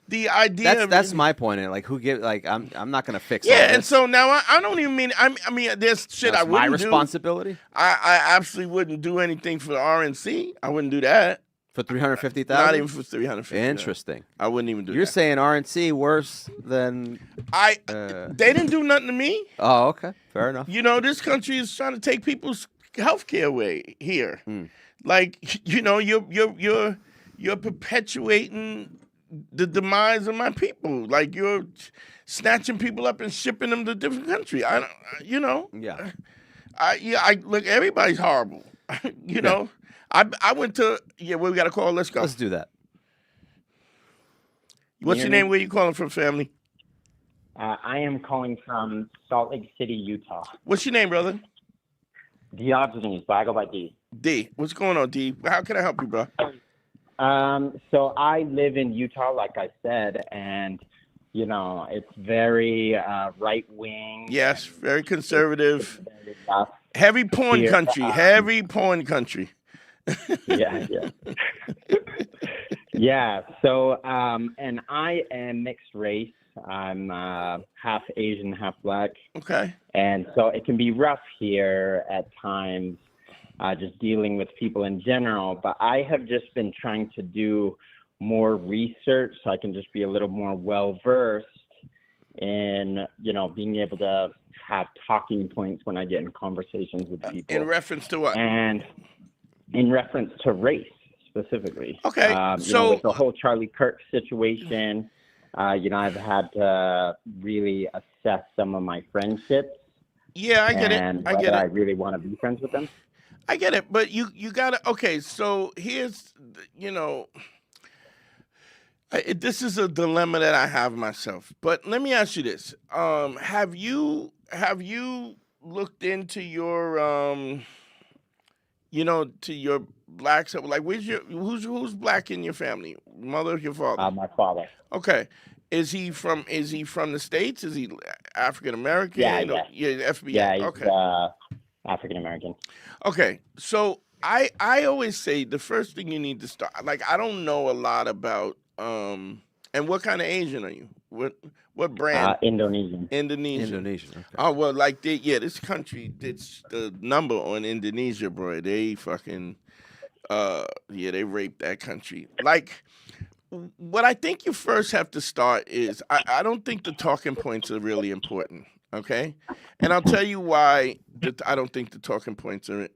the idea. That's my point. Like, who give? Like, I'm not going to fix. all Yeah, and this. so now I don't even mean. I mean, there's shit That's I wouldn't my do. responsibility I absolutely wouldn't do anything for the RNC. I wouldn't do that. for $350,000. Not even for 350. Interesting. I wouldn't even do You're that. saying RNC worse than? They didn't do nothing to me. Oh, okay, fair enough. You know, this country is trying to take people's health care away here. Like, you're perpetuating the demise of my people. Like, you're snatching people up and shipping them to a different country. Yeah. Look, everybody's horrible. you know, I went to where we got a call. Let's go. Let's do that. What's your name? Where you calling from, family? I am calling from Salt Lake City, Utah. What's your name, brother? Diogenes, but I go by D. D. What's going on, D? How can I help you, bro? So I live in Utah, like I said, and it's very right wing. Yes, very conservative. Very rough Heavy porn here. country. Heavy porn country. Yeah. Yeah. So, and I am mixed race. I'm half Asian, half black. Okay. And so it can be rough here at times, just dealing with people in general. But I have just been trying to do more research so I can just be a little more well-versed in, being able to have talking points when I get in conversations with people. In reference to what? And in reference to race specifically. Okay. So with the whole Charlie Kirk situation, I've had to really assess some of my friendships. Yeah, I get and it. I get it. I really want to be friends with them. I get it, but you gotta. Okay, so here's this is a dilemma that I have myself. But let me ask you this: have you looked into your to your blacks? Like, who's black in your family? Mother, your father? My father. Okay. Is he from the States? Is he African American? Yeah. FBI. Yeah, he's Okay. African American. Okay. So I always say the first thing you need to start, like, I don't know a lot about and what kind of Asian are you? What brand? Indonesian. Indonesian. Okay. Oh well, like this country, it's the number on Indonesia, bro. They fucking they raped that country. Like, what I think you first have to start is I don't think the talking points are really important, okay? And I'll tell you why I don't think the talking points are.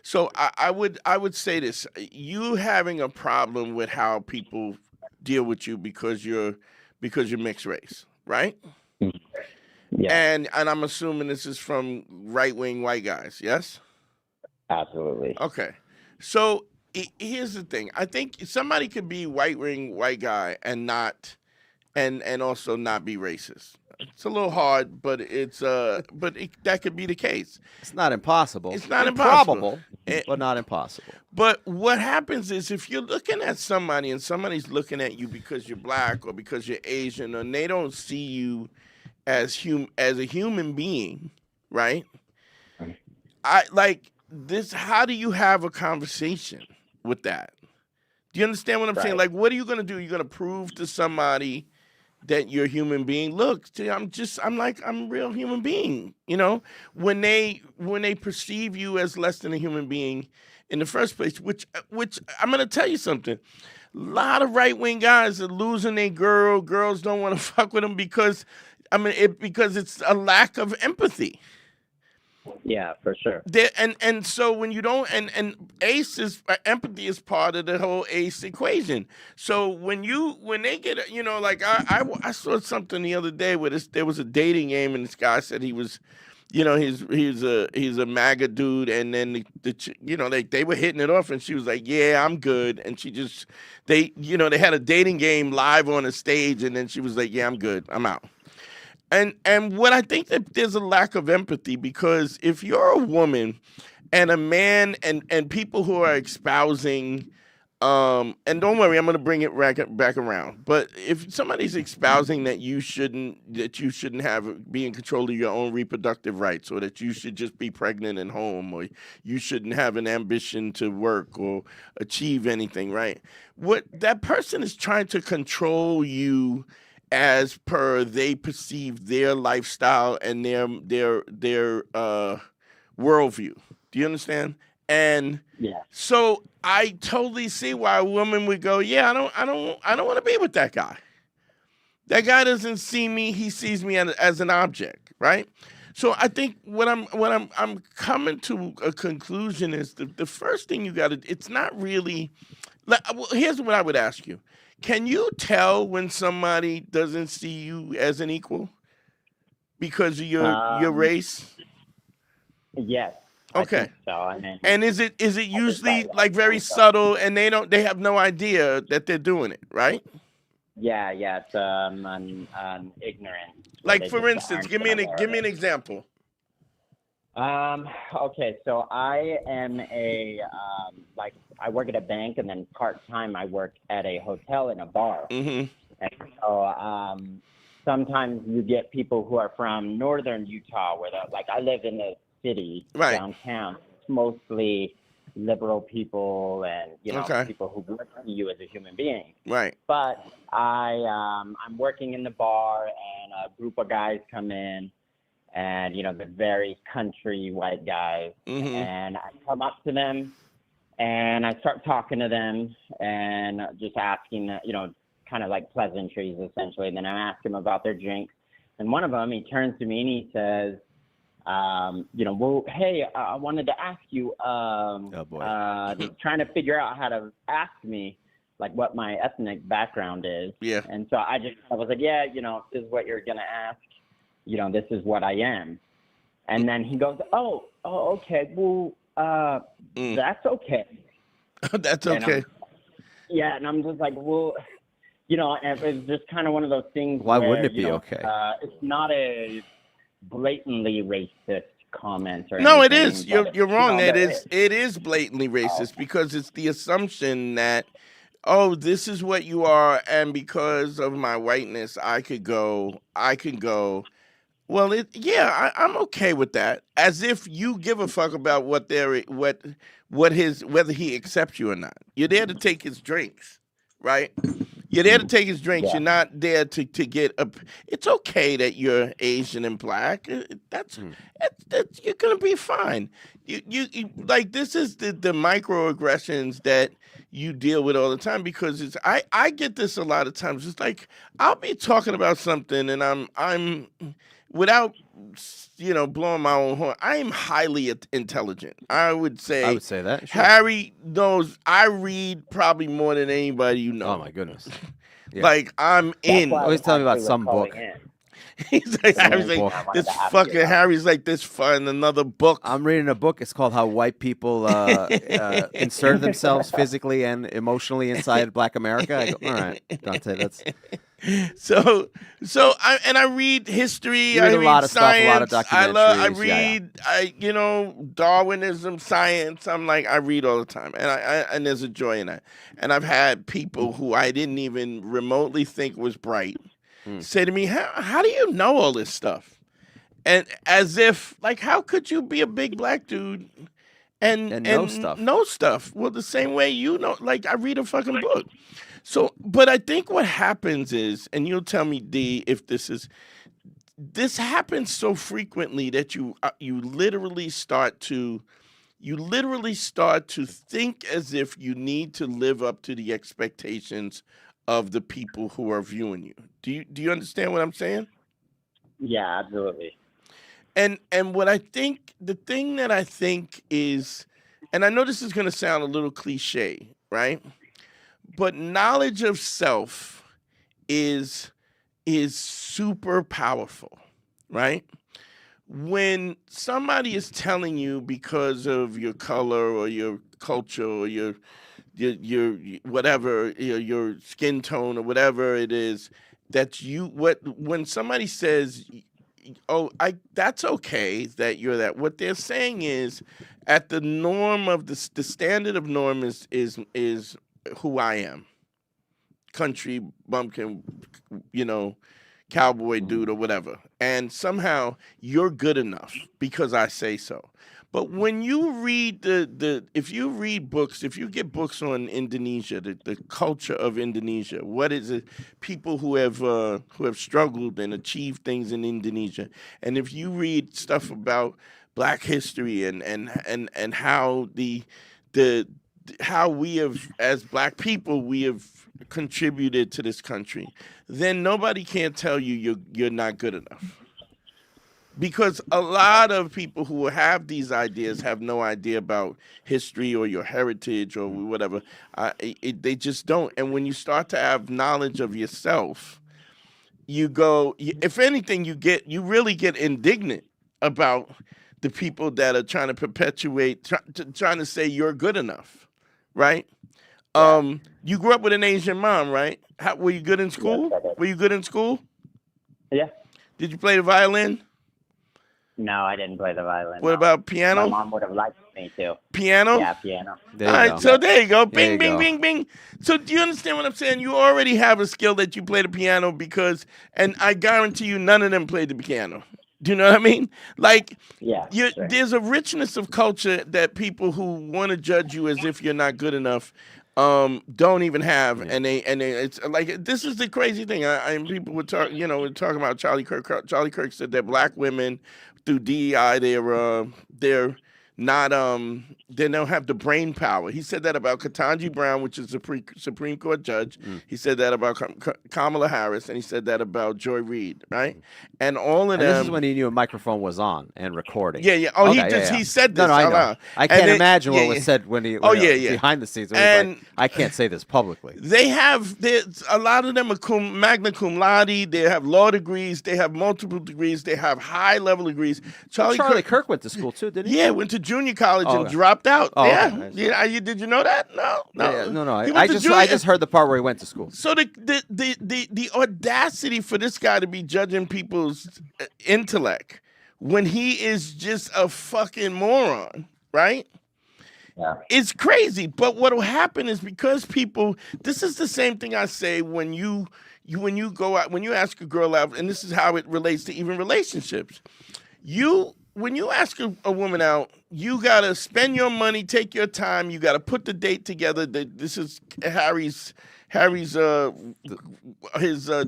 So I would say this: you having a problem with how people deal with you because you're mixed race, right? Yeah. And I'm assuming this is from right-wing white guys, yes? Absolutely. Okay. So here's the thing. I think somebody could be right-wing white guy and not, and also not be racist. It's a little hard, but that could be the case. It's not impossible. It's not impossible. Probable, but not impossible. But what happens is if you're looking at somebody and somebody's looking at you because you're black or because you're Asian, and they don't see you as a human being, right? I like this. How do you have a conversation with that? Do you understand what I'm saying? Like, what are you gonna do? You're gonna prove to somebody that you're a human being. Look, I'm a real human being. When they perceive you as less than a human being in the first place, which I'm gonna tell you something. A lot of right-wing guys are losing their girls don't want to fuck with them because it's a lack of empathy. Yeah, for sure. And so when you don't, and empathy is part of the whole ACE equation. So when they get, like I saw something the other day where there was a dating game and this guy said he was, he's a MAGA dude, and then they were hitting it off, and she was like, yeah, I'm good, and they had a dating game live on a stage, and then she was like, yeah, I'm good, I'm out. And what I think that there's a lack of empathy, because if you're a woman and a man and people who are espousing, and don't worry, I'm going to bring it back around. But if somebody's espousing that you shouldn't be in control of your own reproductive rights, or that you should just be pregnant and home, or you shouldn't have an ambition to work or achieve anything, right? What that person is trying to control you as per they perceive their lifestyle and their worldview. Do you understand? And so I totally see why a woman would go, yeah, I don't want to be with that guy. That guy doesn't see me; he sees me as an object, right? So I think what I'm coming to a conclusion is the first thing you got to. It's not really. Here's what I would ask you. Can you tell when somebody doesn't see you as an equal because of your race? Yes. Okay. So. And is it usually like very subtle, and they have no idea that they're doing it, right? Yeah. It's an ignorant. Like, for instance, give me an example. Okay, so I am I work at a bank, and then part-time I work at a hotel and a bar. Mm-hmm. And so sometimes you get people who are from northern Utah, where I live in the city downtown. It's mostly liberal people and people who work for you as a human being. Right. But I'm working in the bar, and a group of guys come in, and the very country white guys, and I come up to them, and I start talking to them, and just asking, kind of like pleasantries essentially. And then I ask them about their drinks, and one of them, he turns to me and he says, well, hey, I wanted to ask you, trying to figure out how to ask me like what my ethnic background is. Yeah. And so I was like, yeah, this is what you're going to ask. This is what I am. And then he goes, oh, okay. Well, that's okay. That's okay. And I'm just like, well, it's just kind of one of those things. Why where, wouldn't it be okay? It's not a blatantly racist comment or no, anything, it is. You're wrong. It is blatantly racist because it's the assumption that, oh, this is what you are, and because of my whiteness, I can go. Well, I'm okay with that. As if you give a fuck about whether he accepts you or not. You're there to take his drinks, right? You're there to take his drinks. Yeah. You're not there to get a. It's okay that you're Asian and black. That's you're gonna be fine. You like, this is the microaggressions that you deal with all the time, because I get this a lot of times. It's like I'll be talking about something and I'm without blowing my own horn, I am highly intelligent. I would say that. Sure. Harry knows I read probably more than anybody you know. Oh my goodness. Yeah. Like, I'm in. Always tell me about some book. He's like, Harry's like, this fun, another book. I'm reading a book. It's called How White People Insert Themselves Physically and Emotionally Inside Black America. I go, all right, Dante, that's... So I read history. I read a lot of science. Stuff, a lot of documentaries. I read, Darwinism, science. I'm like, I read all the time, and there's a joy in that. And I've had people who I didn't even remotely think was bright say to me, how do you know all this stuff? And as if, like, how could you be a big black dude and know stuff? Know stuff. Well, the same way like, I read a fucking book. So, but I think what happens is, and you'll tell me, D, if this happens so frequently that you literally start to think as if you need to live up to the expectations of the people who are viewing you. Do you understand what I'm saying? Yeah, absolutely. And what I think, the thing that I think is, and I know this is going to sound a little cliche, right? But knowledge of self is super powerful, right? When somebody is telling you, because of your color or your culture or your whatever, your skin tone or whatever it is, that when somebody says, oh, that's okay that you're that, what they're saying is, at the norm of the standard of norm is who I am. Country bumpkin, cowboy dude or whatever. And somehow you're good enough because I say so. But when you read if you read books, if you get books on Indonesia, the culture of Indonesia, what is it? People who have struggled and achieved things in Indonesia, and if you read stuff about Black history and how how we have, as Black people, we have contributed to this country, then nobody can tell you you're not good enough. Because a lot of people who have these ideas have no idea about history or your heritage or whatever. They just don't. And when you start to have knowledge of yourself, if anything, you really get indignant about the people that are trying to perpetuate, trying to say you're good enough, right? You grew up with an Asian mom, right? Were you good in school? Yes, I did. Were you good in school? Yeah. Did you play the violin? No, I didn't play the violin. What no. about My piano? mom would have liked me to. Piano? Yeah, piano. There All you right, go. so there you go. There Bing, you bing, go. bing, bing. So do you understand what I'm saying? You already have a skill that you play the piano because, and I guarantee you, none of them played the piano. Do you know what I mean? Like, Yeah, sure. there's a richness of culture that people who want to judge you as if you're not good enough don't even have, and they it's like this is the crazy thing. People would talk, we're talking about Charlie Kirk. Charlie Kirk said that black women through DEI they're not they don't have the brain power. He said that about Ketanji Brown, which is a Supreme Court judge. He said that about Kamala Harris, and he said that about Joy Reid, right? And all of And them. this is when he knew a microphone was on and recording. Yeah. Oh, Okay, he said this. No, I out know. loud. I And can't then- imagine what yeah, was yeah. said when he. Oh, yeah. Behind the scenes, when And- he's like, I can't say this publicly. There's a lot of them are magna cum laude. They have law degrees. They have multiple degrees. They have high level degrees. Charlie Kirk went to school too, didn't he? Yeah, went to junior college and okay. dropped out. Oh, yeah, okay. yeah. Did you know that? No. No. He went I to just heard the part where he went to school. So the audacity for this guy to be judging people's intellect when he is just a fucking moron, right? Yeah. It's crazy. But what will happen is because people, this is the same thing I say when you go out, when you ask a girl out, and this is how it relates to even relationships. When you ask a woman out, you gotta spend your money, take your time. You gotta put the date together. This is Harry's his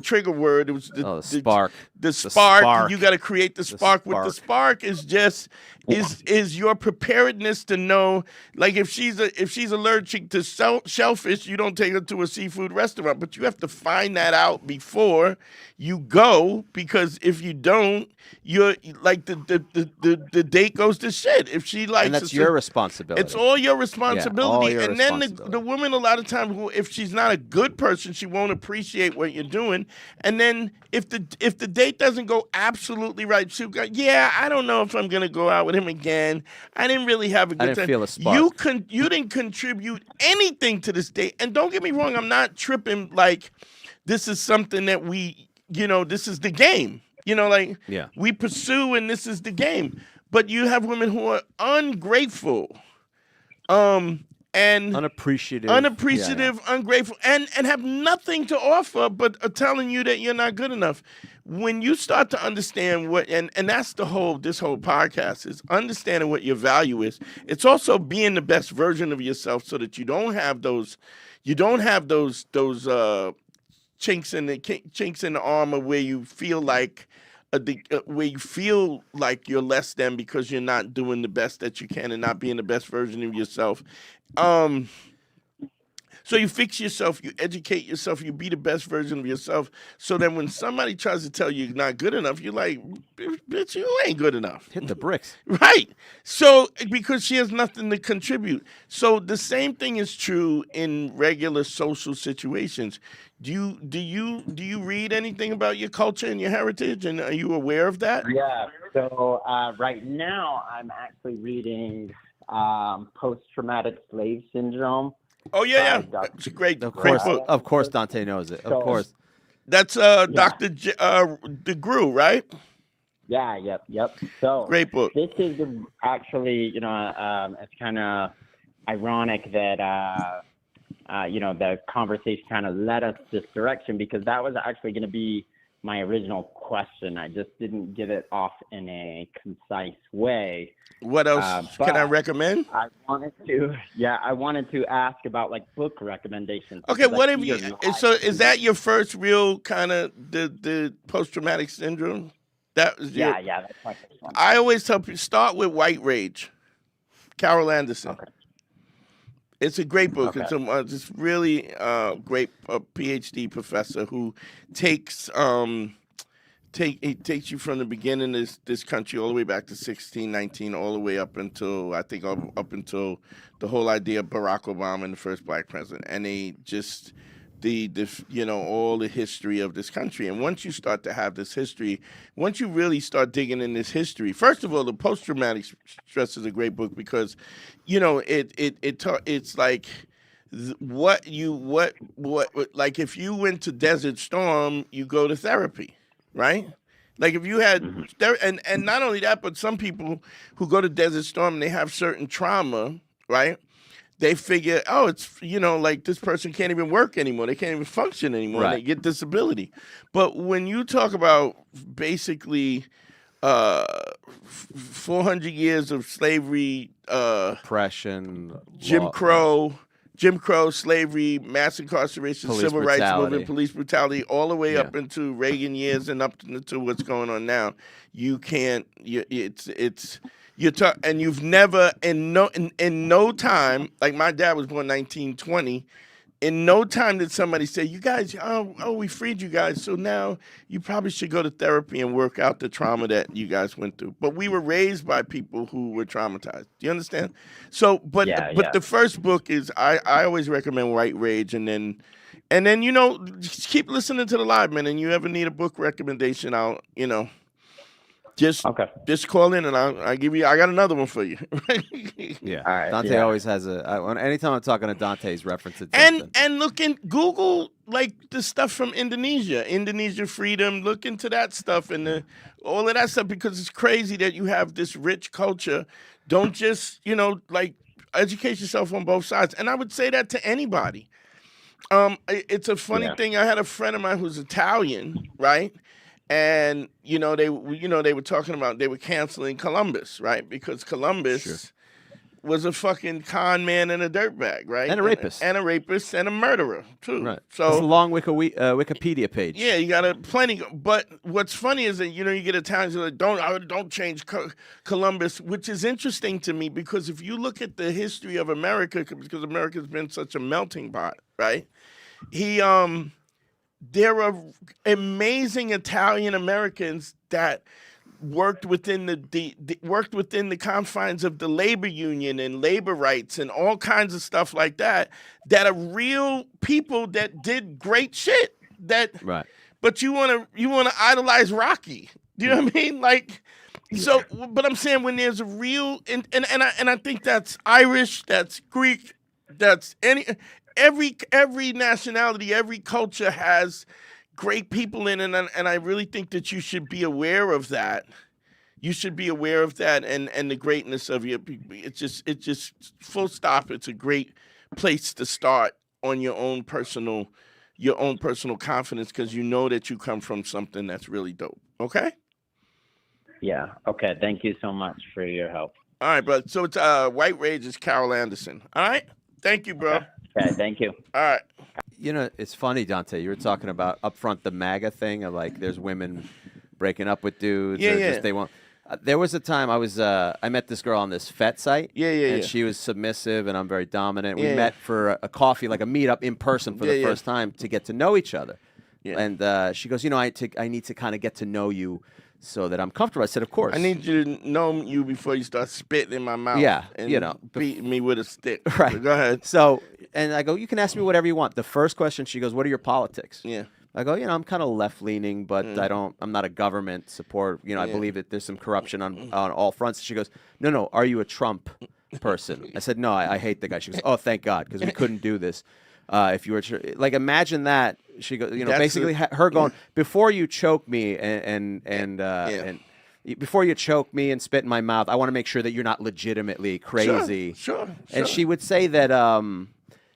trigger word. It was The spark. The spark. spark. You got to create the spark. What the spark is just is your preparedness to know. Like if she's allergic to shellfish, you don't take her to a seafood restaurant. But you have to find that out before you go, because if you don't, you're like the date goes to shit. If she likes, And that's your responsibility. It's all your responsibility. your And then responsibility. the woman, a lot of times, if she's not a good person, she won't appreciate what you're doing. And then if the date doesn't go absolutely right, she'll go, yeah, I don't know if I'm gonna go out with him again. I didn't really have a good I didn't time. feel a spark. You didn't contribute anything to this date. And don't get me wrong, I'm not tripping like this is something that this is the game. Yeah. We pursue and this is the game. But you have women who are ungrateful. And unappreciative, ungrateful, and have nothing to offer but are telling you that you're not good enough. When you start to understand and that's this whole podcast is understanding what your value is. It's also being the best version of yourself so that you don't have those chinks in the armor where you feel like you're less than because you're not doing the best that you can and not being the best version of yourself. So you fix yourself, you educate yourself, you be the best version of yourself. So then when somebody tries to tell you you're not good enough, you're like, bitch, you ain't good enough. Hit the bricks. Right. So because she has nothing to contribute. So the same thing is true in regular social situations. Do you read anything about your culture and your heritage, and are you aware of that? Yeah. So right now I'm actually reading Post-Traumatic Slave Syndrome. Oh yeah. It's a great book. Of course, Dante knows it. Of course. That's Dr. DeGrew, right? Yeah. Yep. So great book. This is actually, it's kind of ironic that the conversation kind of led us this direction, because that was actually going to be my original question. I just didn't get it off in a concise way. What else can I recommend? I wanted to ask about like book recommendations. Okay, what have you? So is that your first real kind of the post-traumatic syndrome? That was yeah, that's my first one. I always tell people start with White Rage, Carol Anderson. Okay. It's a great book. Okay. It's really great PhD professor who takes you from the beginning of this country all the way back to 1619, all the way up until the whole idea of Barack Obama and the first black president, and they just all the history of this country. And once you start to have this history, once you really start digging in this history, first of all, the Post-Traumatic Stress is a great book because, it's like like if you went to Desert Storm, you go to therapy, right? Like if you had there, and not only that, but some people who go to Desert Storm and they have certain trauma, right? They figure, oh, it's like this person can't even work anymore. They can't even function anymore. And they get disability. But when you talk about basically 400 years of slavery, oppression, Jim Crow, slavery, mass incarceration, Police civil rights brutality. movement, police brutality, all the way up into Reagan years and up into what's going on now. You can't. And you've never in no time. Like my dad was born 1920. In no time did somebody say, "You guys, we freed you guys, so now you probably should go to therapy and work out the trauma that you guys went through." But we were raised by people who were traumatized. Do you understand? So, but the first book is I always recommend White Rage, and then just keep listening to the live, man. And you ever need a book recommendation, just call in and I'll give you. I got another one for you. Yeah. All right. Dante always has anytime I'm talking to Dante, he's referencing something. And look in Google like the stuff from Indonesia freedom. Look into that stuff and all of that stuff because it's crazy that you have this rich culture. Don't just educate yourself on both sides. And I would say that to anybody. It's a funny thing. I had a friend of mine who's Italian, right? And they were talking about they were canceling Columbus, right? Because Columbus was a fucking con man and a dirtbag, right? And a rapist. And a rapist and a murderer too. Right. So it's a long Wikipedia page. Yeah, you got plenty. But what's funny is that you get Italians who are like, don't change Columbus, which is interesting to me because if you look at the history of America, because America's been such a melting pot, right? There are amazing Italian Americans that worked within the confines of the labor union and labor rights and all kinds of stuff like that are real people that did great shit. Right. But you want to idolize Rocky. Do you know what I mean? Like, so. But I'm saying when there's a real and I think that's Irish, that's Greek, that's every nationality, every culture has great people in it, and I really think that you should be aware of that. You should be aware of that and the greatness of your people. It's just full stop. It's a great place to start on your own personal confidence because you know that you come from something that's really dope. Okay? Yeah. Okay. Thank you so much for your help. All right, bro. So it's White Rage is Carol Anderson. All right? Thank you, bro. Okay, thank you. All right. It's funny, Dante. You were talking about up front the MAGA thing of like there's women breaking up with dudes. Just they won't. There was a time I met this girl on this FET site. And she was submissive and I'm very dominant. We met for a coffee, like a meetup in person for the first time to get to know each other. Yeah. And she goes, I need to kind of get to know you so that I'm comfortable. I said, of course. I need you to know you before you start spitting in my mouth. Yeah, and beating me with a stick. Right. So go ahead. So, and I go, you can ask me whatever you want. The first question, she goes, what are your politics? Yeah. I go, I'm kind of left-leaning, but I'm not a government support. I believe that there's some corruption on all fronts. She goes, no, are you a Trump person? I said, no, I hate the guy. She goes, oh, thank God, because we couldn't do this. If you were like, imagine that. She goes, basically her going, before you choke me and before you choke me and spit in my mouth, I want to make sure that you're not legitimately crazy. Sure. And she would say that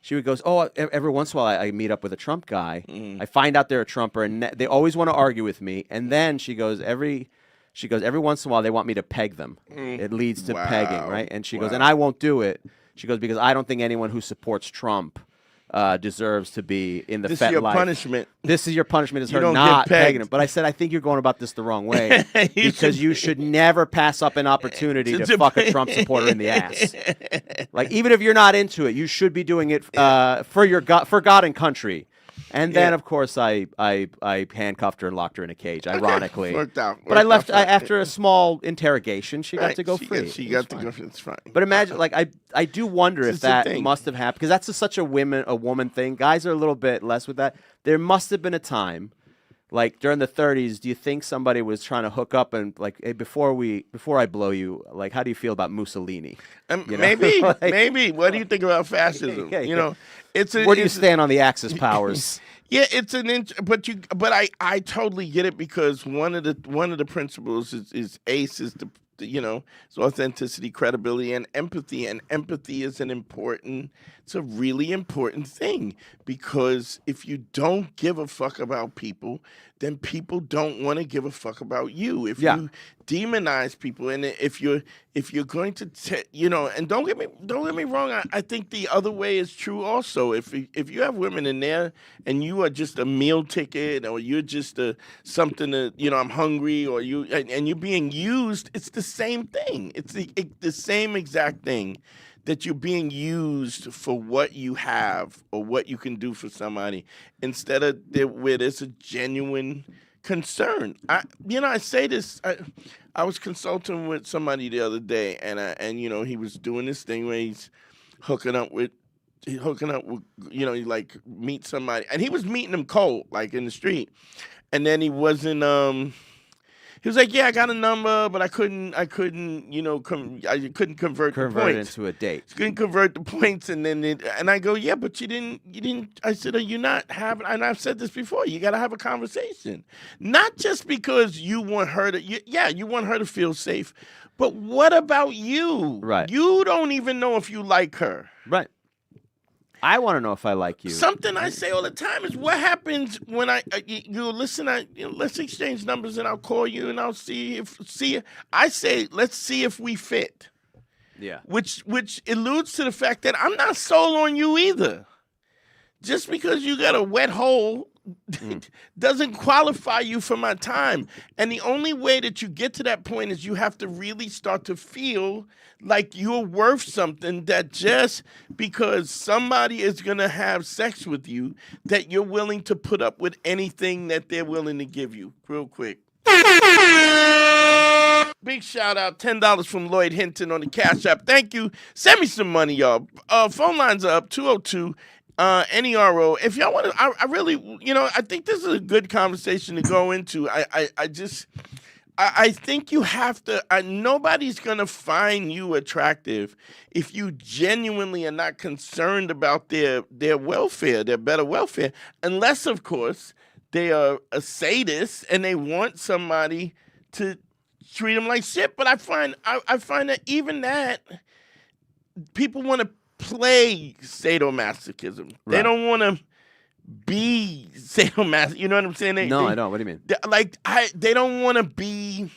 she would go, oh, every once in a while I meet up with a Trump guy. I find out they're a Trumper, and they always want to argue with me. And then she goes, every once in a while they want me to peg them. It leads to pegging, right? And she goes, and I won't do it. She goes, because I don't think anyone who supports Trump deserves to be in the FET life. Punishment. This is your punishment, is her not pegging him. But I said, I think you're going about this the wrong way because you should never pass up an opportunity to fuck a Trump supporter in the ass. Like, even if you're not into it, you should be doing it for God and country. And then, of course, I handcuffed her and locked her in a cage, ironically. Worked out. But I left after a small interrogation. She got to go free. She got to go free. It's fine. But imagine, like, I do wonder if that must have happened, because that's such a woman thing. Guys are a little bit less with that. There must have been a time, like during the 30s. Do you think somebody was trying to hook up and like, hey, before I blow you, like, how do you feel about Mussolini? Maybe. What do you think about fascism? Where do you stand on the Axis powers? Yeah, it's but I totally get it because one of the principles is ACE is it's authenticity, credibility, and empathy. And empathy is it's a really important thing because if you don't give a fuck about people, then people don't want to give a fuck about you. If you demonize people, and if you're going to and don't get me wrong, I think the other way is true also. If you have women in there and you are just a meal ticket or you're just something that I'm hungry or and you're being used, it's the same thing. It's the same exact thing. That you're being used for what you have or what you can do for somebody instead of where there's a genuine concern. I say this. I was consulting with somebody the other day, and he was doing this thing where he's hooking up with he like meet somebody, and he was meeting them cold, like in the street, and then he wasn't. He was like, "Yeah, I got a number, but I couldn't, I couldn't convert the points into a date. Couldn't convert the points." And then, and I go, "Yeah, but you didn't." I said, "Are you not having?" And I've said this before. You got to have a conversation, not just because you want her to. You want her to feel safe, but what about you? Right. You don't even know if you like her. Right. I want to know if I like you. Something I say all the time is what happens when you listen. Let's exchange numbers and I'll call you and I'll see. I say let's see if we fit. Yeah. Which alludes to the fact that I'm not sold on you either. Just because you got a wet hole doesn't qualify you for my time. And the only way that you get to that point is you have to really start to feel like you're worth something, that just because somebody is going to have sex with you, that you're willing to put up with anything that they're willing to give you. Real quick. Big shout out, $10 from Lloyd Hinton on the Cash App. Thank you. Send me some money, y'all. Phone lines are up, 202 NERO. If y'all want to, I really, I think this is a good conversation to go into. I think you have to, nobody's going to find you attractive if you genuinely are not concerned about their welfare, their better welfare, unless, of course, they are a sadist and they want somebody to treat them like shit. But I find that even that, people want to play sadomasochism. Right. They don't want to be sadomasochism. You know what I'm saying? I don't. What do you mean? They don't want to be.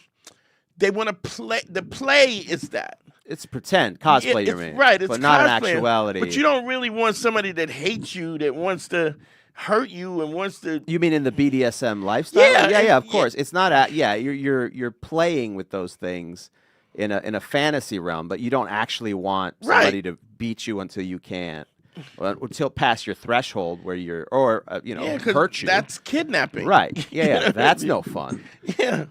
They want to play. The play is that. It's pretend cosplay. You mean? Right. It's but not in cosplay, actuality. But you don't really want somebody that hates you, that wants to hurt you and wants to. You mean in the BDSM lifestyle? Yeah. Of course. It's not. You're playing with those things in a fantasy realm, but you don't actually want somebody to beat you until you can't, until past your threshold where you're, or hurt you. That's kidnapping, right? Yeah, that's no fun. Yeah.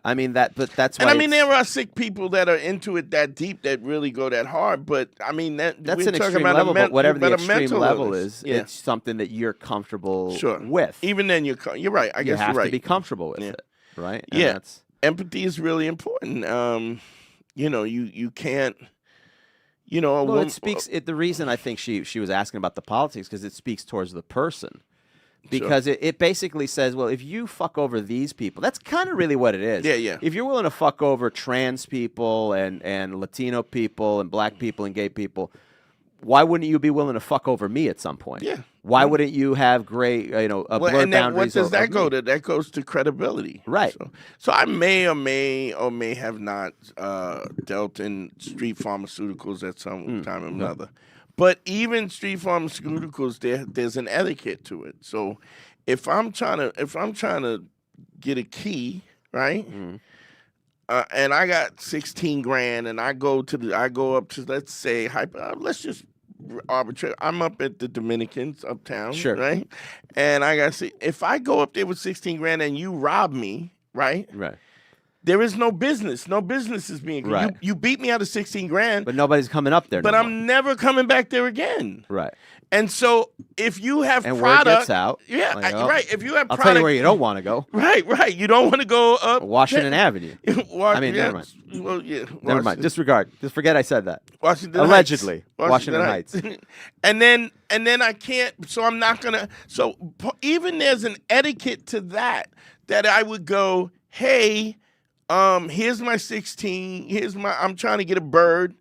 I mean that, but that's why. And I mean, there are sick people that are into it that deep, that really go that hard. But I mean, that's an extreme level. But whatever the extreme level is, it's something that you're comfortable with. Even then, you're right. I guess you have you're right. to be comfortable with it, right? And yeah. Empathy is really important. You can't. It speaks. The reason I think she was asking about the politics because it speaks towards the person, because it basically says, well, if you fuck over these people, that's kind of really what it is. Yeah. If you're willing to fuck over trans people and Latino people and black people and gay people, why wouldn't you be willing to fuck over me at some point? Yeah. Why wouldn't you have great, blurred boundaries? What does that go to? That goes to credibility. Right. So I may or may have not dealt in street pharmaceuticals at some time or another. But even street pharmaceuticals, there's an etiquette to it. So if I'm trying to get a key, right? And I got 16 grand, and I go up to, let's say, let's just arbitrary. I'm up at the Dominicans uptown, right? And I got to see, if I go up there with 16 grand and you rob me, right? Right. There is no business. No business is being. Right. You beat me out of 16 grand, but nobody's coming up there. But I'm never coming back there again. Right. And so if you have And product, word gets out. yeah, Like, oh, right. If you have I'll product, tell you where you don't want to go. right. You don't want to go up Washington Avenue. I mean, never mind. Well, yeah, Never mind. Disregard. Just forget I said that. Washington Allegedly, Heights. Washington Heights. and then I can't. So I'm not gonna. So even there's an etiquette to that I would go, hey, here's my 16. I'm trying to get a bird.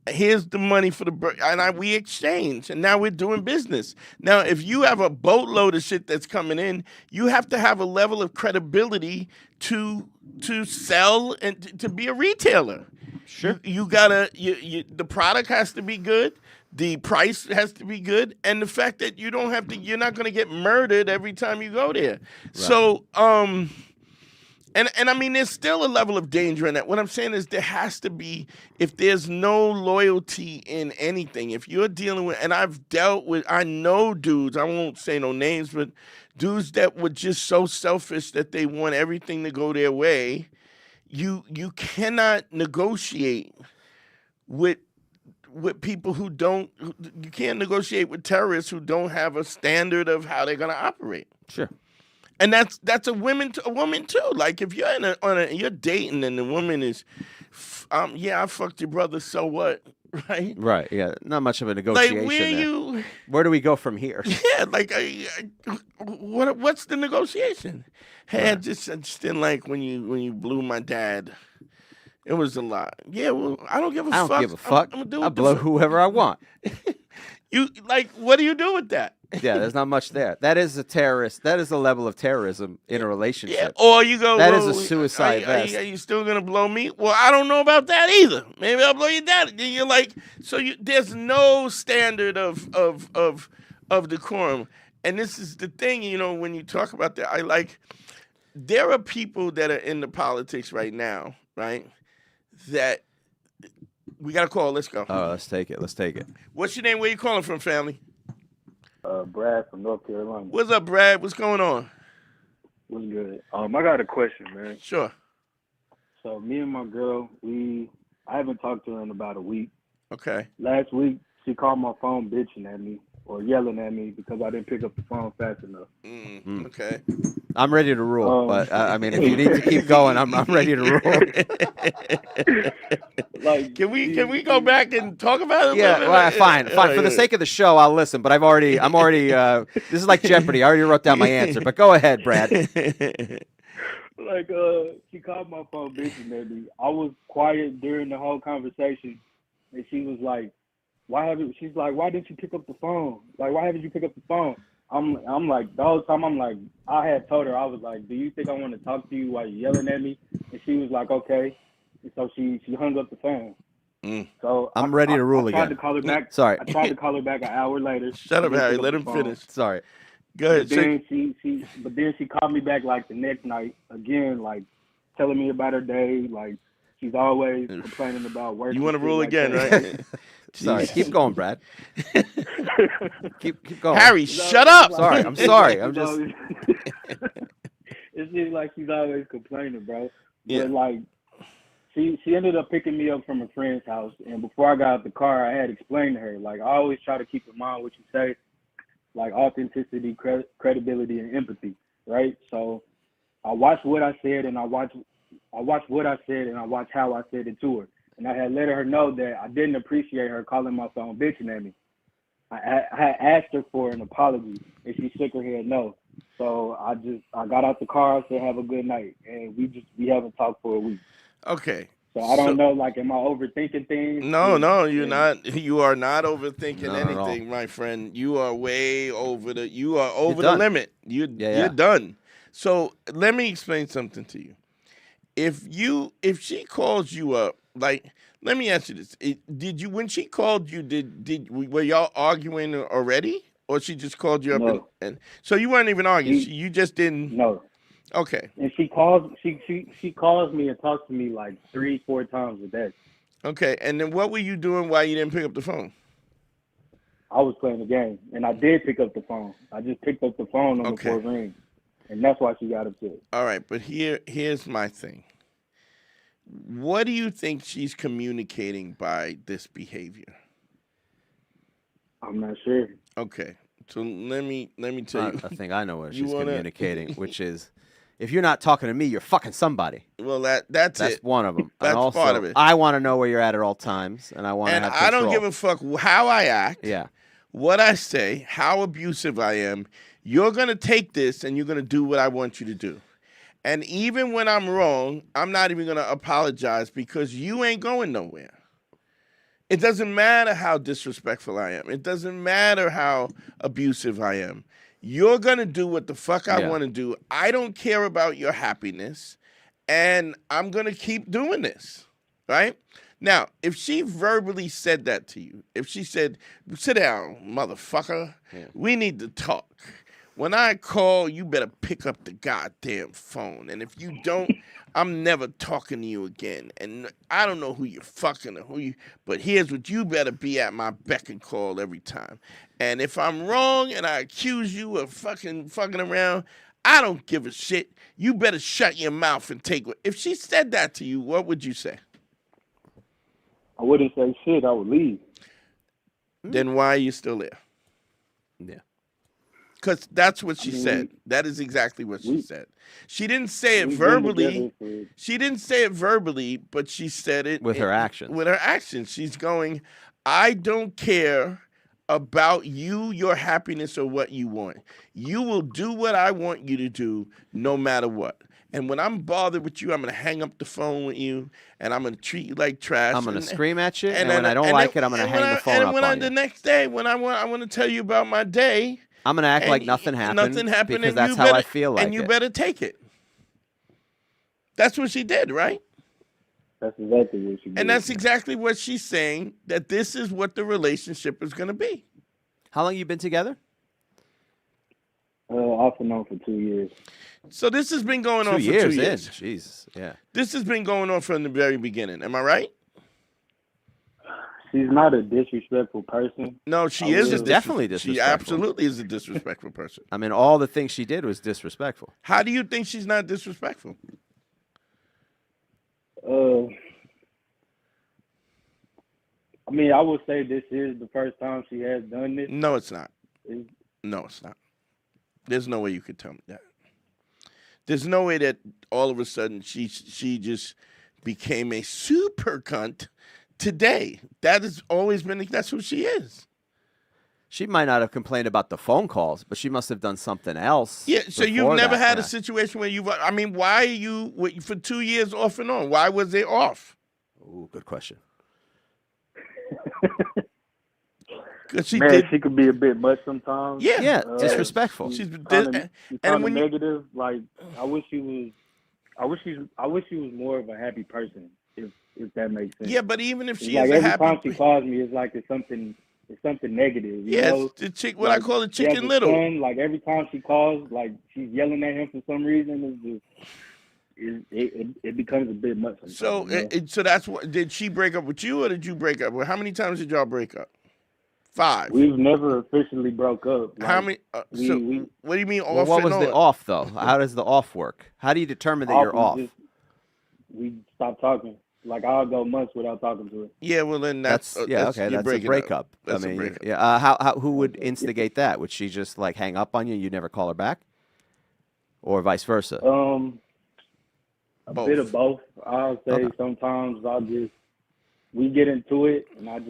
Here's the money for the bird, and we exchange, and now we're doing business. Now, if you have a boatload of shit that's coming in, you have to have a level of credibility to sell and to be a retailer. Sure. You gotta. The product has to be good. The price has to be good, and the fact that you don't have to. You're not gonna get murdered every time you go there. Right. So, And I mean, there's still a level of danger in that. What I'm saying is there has to be, if there's no loyalty in anything, if you're dealing with, and I know dudes, I won't say no names, but dudes that were just so selfish that they want everything to go their way. You cannot negotiate with people who don't, you can't negotiate with terrorists who don't have a standard of how they're going to operate. Sure. And that's a woman too. Like if you're you're dating and the woman is, I fucked your brother. So what? Right. Right. Yeah. Not much of a negotiation. Like where do we go from here? Yeah. Like what's the negotiation? Hey, I just didn't like when you blew my dad. It was a lot. Yeah. Well, I don't give a fuck. I don't give a fuck. I'll blow whoever I want. What do you do with that? Yeah, there's not much there. That is a terrorist. That is a level of terrorism in a relationship. Yeah, or you go. That is a suicide vest. Are you still gonna blow me? Well, I don't know about that either. Maybe I'll blow your dad. Then you're like, there's no standard of decorum. And this is the thing, when you talk about that, there are people that are in the politics right now, right? That we got a call. Let's go. Oh, let's take it. What's your name? Where you calling from, family? Brad from North Carolina. What's up, Brad? What's going on? What's good? I got a question, man. Sure. So me and my girl, I haven't talked to her in about a week. Okay. Last week, she called my phone bitching at me or yelling at me because I didn't pick up the phone fast enough. Okay. I'm ready to rule, but I mean, if you need to keep going, I'm ready to rule. Can we go back and talk about it? Yeah, well, fine. For the sake of the show, I'll listen. But I'm already. This is like Jeopardy. I already wrote down my answer. But go ahead, Brad. She called my phone bitching at me. I was quiet during the whole conversation, and she was like, She's like, why didn't you pick up the phone? Like, why haven't you picked up the phone? I'm like, the whole time I had told her, I was like, do you think I want to talk to you while you're yelling at me? And she was like, okay. And so she hung up the phone. So I'm ready to rule I again. tried to call her back. Sorry. I tried to call her back an hour later. Shut up, Harry. Let him finish. Sorry. Go ahead. But then she called me back the next night again, telling me about her day. She's always complaining about work. You want to rule again, right? Sorry. Keep going, Brad. keep going. Harry, shut up. Sorry. I'm sorry. I'm just. It seems like she's always complaining, bro. Yeah. But she ended up picking me up from a friend's house, and before I got out the car, I had explained to her, I always try to keep in mind what you say, authenticity, credibility, and empathy, right? So I watched what I said, and I watched what I said, and I watched how I said it to her. And I had let her know that I didn't appreciate her calling my phone bitching at me. I had asked her for an apology, and she shook her head no. So I got out the car, I said have a good night, and we haven't talked for a week. Okay. So I don't know, am I overthinking things? No, you're not. You are not overthinking Not at all. anything, my friend. You are way over the limit. You're Yeah. done. So let me explain something to you. If she calls you up, let me ask you this: when she called you, were y'all arguing already, or she just called you up? No. And so you weren't even arguing. You just didn't. No. Okay. And she calls me and talks to me 3-4 times a day. Okay. And then what were you doing while you didn't pick up the phone? I was playing the game, and I did pick up the phone. I just picked up the phone on the fourth ring, and that's why she got upset. All right, but here's my thing. What do you think she's communicating by this behavior? I'm not sure. Okay. So let me tell you. I think I know what You she's wanna- communicating, which is, if you're not talking to me, you're fucking somebody. Well, that's That's it. one of them. That's and also, part of it. I want to know where you're at all times, and I want to And have I control. don't give a fuck how I act. Yeah. What I say, how abusive I am. You're gonna take this and you're gonna do what I want you to do. And even when I'm wrong, I'm not even gonna apologize because you ain't going nowhere. It doesn't matter how disrespectful I am. It doesn't matter how abusive I am. You're going to do what the fuck I want to do. I don't care about your happiness. And I'm going to keep doing this. Right? Now, if she verbally said that to you, if she said, sit down, motherfucker, we need to talk. When I call, you better pick up the goddamn phone. And if you don't, I'm never talking to you again. And I don't know who you're fucking or who you, but here's what you better be at my beck and call every time. And if I'm wrong and I accuse you of fucking around, I don't give a shit. You better shut your mouth and take what. If she said that to you, what would you say? I wouldn't say shit. I would leave. Then why are you still there? Yeah. Because that's what she said. That is exactly what she said. She didn't say it verbally. She didn't say it verbally, but she said it with her actions. With her actions. She's going, I don't care about you, your happiness, or what you want. You will do what I want you to do no matter what. And when I'm bothered with you, I'm going to hang up the phone with you, and I'm going to treat you like trash. I'm going to scream at you, and when I don't like it, I'm going to hang the phone up on you. The next day, when I want to tell you about my day, I'm going to act like nothing happened. Nothing happened, because and that's you how better, I feel like and you better take it. That's what she did, right? That's exactly what she did. And that's exactly what she's saying, that this is what the relationship is going to be. How long you been together? Off and on for 2 years. So this has been going on for 2 years. Jesus, yeah. This has been going on from the very beginning. Am I right? She's not a disrespectful person. No, she is. She's definitely disrespectful. She absolutely is a disrespectful person. I mean, all the things she did was disrespectful. How do you think she's not disrespectful? I mean, I would say this is the first time she has done this. No, it's not. No, it's not. There's no way you could tell me that. There's no way that all of a sudden she just became a super cunt today. That has always been, that's who she is. She might not have complained about the phone calls, but she must have done something else. Yeah, so you've never had a situation where I mean, why are you, for 2 years off and on? Why was it off? Ooh, good question. She could be a bit much sometimes. Yeah, disrespectful. She's kind of negative. Like, I wish she was more of a happy person. If that makes sense. Yeah, but even if she like is a happy, every time she calls me, it's like it's something negative. You know? It's the what I call the chicken little. Son, like every time she calls, like she's yelling at him for some reason. It becomes a bit much. So, so that's what. Did she break up with you, or did you break up? Well, how many times did y'all break up? 5. We've never officially broke up. How many? What do you mean off? What was the off though? How does the off work? How do you determine that you're off? We stopped talking. Like I'll go months without talking to her. Yeah, well then that's okay. That's a breakup. That's I mean, a breakup. yeah. Who would instigate that? Would she just like hang up on you and you never call her back, or vice versa? A bit of both. I'll say sometimes we get into it and I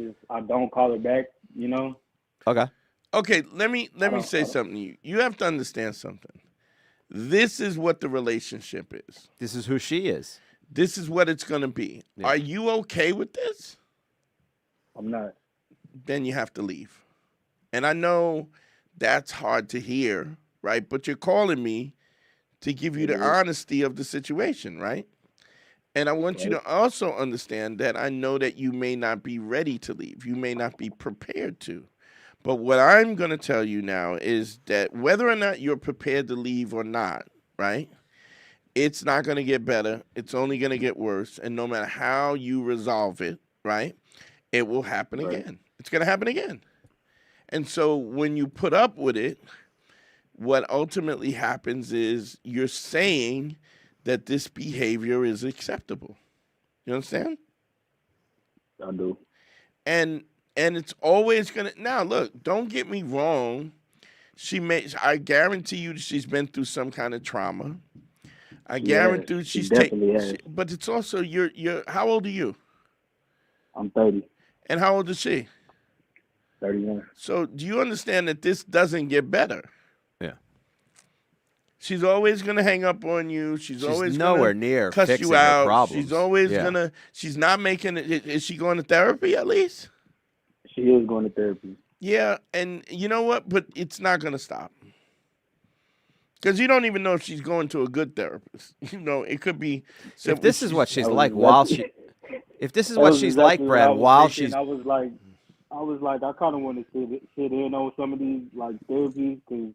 don't call her back. You know. Okay. Let me say something to you. You have to understand something. This is what the relationship is. This is who she is. This is what it's going to be. Yeah. Are you okay with this? I'm not. Then you have to leave. And I know that's hard to hear, right? But you're calling me to give you the honesty of the situation, right? And I want you to also understand that I know that you may not be ready to leave. You may not be prepared to. But what I'm going to tell you now is that whether or not you're prepared to leave or not, right? It's not going to get better. It's only going to get worse. And no matter how you resolve it, right, it will happen again. It's going to happen again. And so when you put up with it, what ultimately happens is you're saying that this behavior is acceptable. You understand? I do. And and it's always gonna. Now, look, don't get me wrong. I guarantee you, she's been through some kind of trauma. I guarantee she she's definitely has. but it's also you're. How old are you? I'm 30, And how old is she? 31. So do you understand that this doesn't get better? Yeah. She's always gonna hang up on you. She's always nowhere gonna near cuss fixing you her out. problems. She's always Yeah. gonna. She's not making it. Is she going to therapy at least? She is going to therapy. Yeah, and you know what? But it's not gonna stop. Because you don't even know if she's going to a good therapist. You know, it could be. If this is what she's That was like exactly- if this is that what was she's exactly like, what I Brad, was while thinking. she's I was like, I kind of want to sit in on some of these like therapies because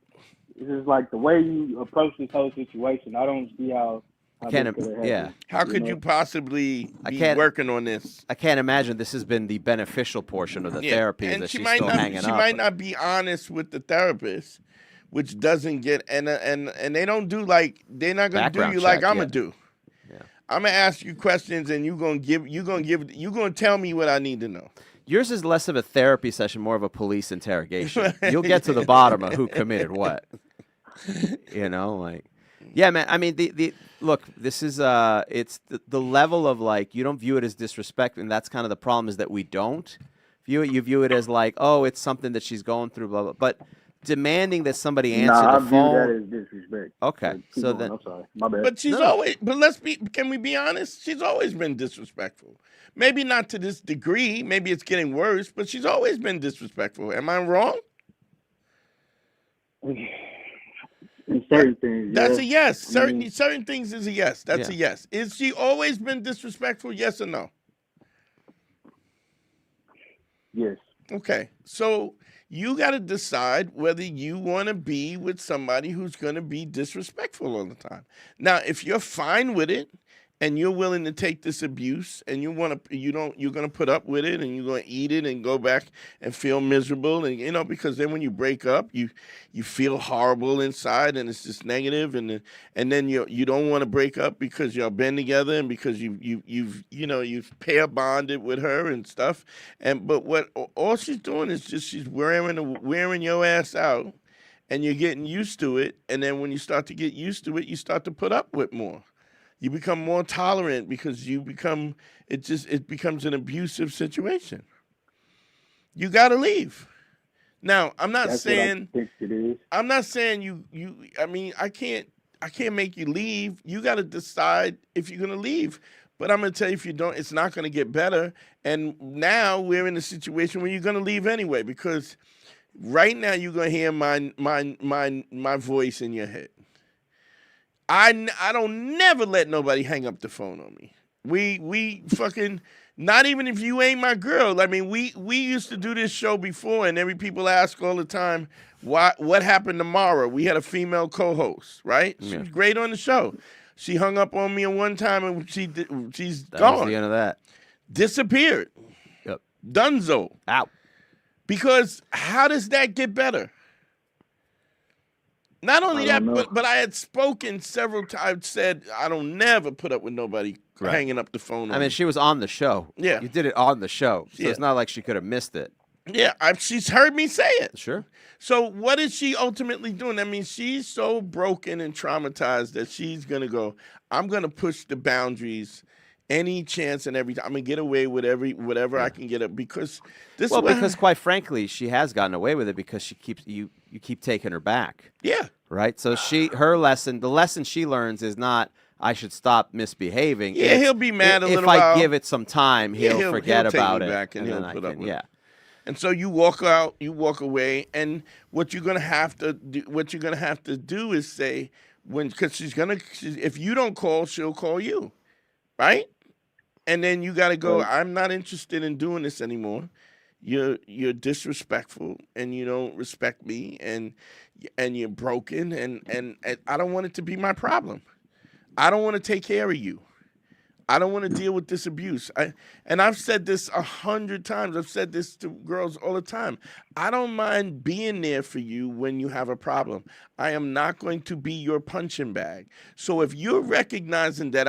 it's just like the way you approach this whole situation. I don't see how Can't this could have yeah. happened, How could know? you possibly I be can't- working on this? I can't imagine this has been the beneficial portion of the Yeah, therapy and that she she's might still not. hanging She up. might not be honest with the therapist, which doesn't get and they don't do like they're not gonna do Background you like check, I'm yeah. gonna do. Yeah. I'm gonna ask you questions and you're gonna tell me what I need to know. Yours is less of a therapy session, more of a police interrogation. You'll get to the bottom of who committed what. You know, like, yeah, man. I mean, the look. This is it's the level of like you don't view it as disrespect, and that's kind of the problem is that we don't view it. You view it as like, oh, it's something that she's going through, blah blah. But demanding that somebody answer Nah, I the view phone. that as disrespect. Okay, Keep so going. then I'm sorry, my bad. But she's always. But can we be honest? She's always been disrespectful. Maybe not to this degree. Maybe it's getting worse. But she's always been disrespectful. Am I wrong? In certain things, That's yeah. a yes. I mean- Certain things is a yes. That's a yes. Is she always been disrespectful? Yes or no? Yes. Okay. So you got to decide whether you want to be with somebody who's going to be disrespectful all the time. Now, if you're fine with it and you're willing to take this abuse and you're going to put up with it and you're going to eat it and go back and feel miserable and because then when you break up, you feel horrible inside and it's just negative and then you don't want to break up because y'all been together and because you've pair bonded with her and stuff. But what all she's doing is just she's wearing your ass out and you're getting used to it. And then when you start to get used to it, you start to put up with more. You become more tolerant because it becomes an abusive situation. You got to leave. Now, I'm not That's saying what I think it is. I'm not saying I mean, I can't make you leave. You got to decide if you're going to leave. But I'm going to tell you if you don't, it's not going to get better. And now we're in a situation where you're going to leave anyway because right now you're going to hear my voice in your head. I don't never let nobody hang up the phone on me. We fucking not even if you ain't my girl. I mean, we used to do this show before, and every people ask all the time, what happened tomorrow? We had a female co-host, right? She was great on the show. She hung up on me at one time, and she's that gone. was the end of that. Disappeared. Yep. Dunzo. Out. Because how does that get better? Not only that, but I had spoken several times, said I don't never put up with nobody hanging up the phone on I mean, me. she was on the show. Yeah. You did it on the show. So Yeah. it's not like she could have missed it. Yeah, she's heard me say it. Sure. So what is she ultimately doing? I mean, she's so broken and traumatized that she's going to go, I'm going to push the boundaries any chance and every time. I'm going to get away with whatever I can get up because this Well, is what because quite frankly, she has gotten away with it because she keeps you keep taking her back. Yeah. Right? So the lesson she learns is not I should stop misbehaving. Yeah, It's, he'll be mad a if little I while. give it some time, he'll forget take about me it. back and he'll then put I up can, with yeah. it. And so you walk out, you walk away, and what you're gonna have to do, is say because if you don't call, she'll call you, right? And then you got to go. I'm not interested in doing this anymore. You're disrespectful, and you don't respect me, and you're broken, and I don't want it to be my problem. I don't want to take care of you. I don't want to deal with this abuse. And I've said this 100 times. I've said this to girls all the time. I don't mind being there for you when you have a problem. I am not going to be your punching bag. So if you're recognizing that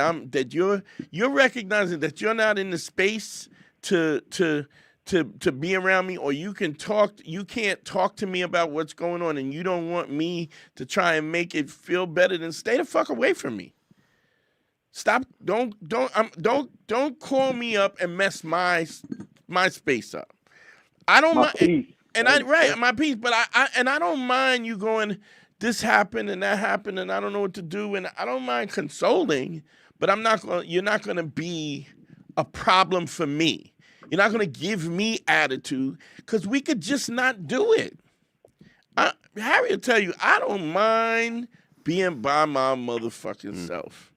you're recognizing that you're not in the space to to be around me, or you can't talk to me about what's going on, and you don't want me to try and make it feel better, then stay the fuck away from me. Stop. Don't call me up and mess my space up. I don't mind. Peace. And my piece, but I don't mind you going, this happened and that happened and I don't know what to do, and I don't mind consoling, but you're not gonna be a problem for me. You're not gonna give me attitude, because we could just not do it. Harry will tell you, I don't mind being by my motherfucking self.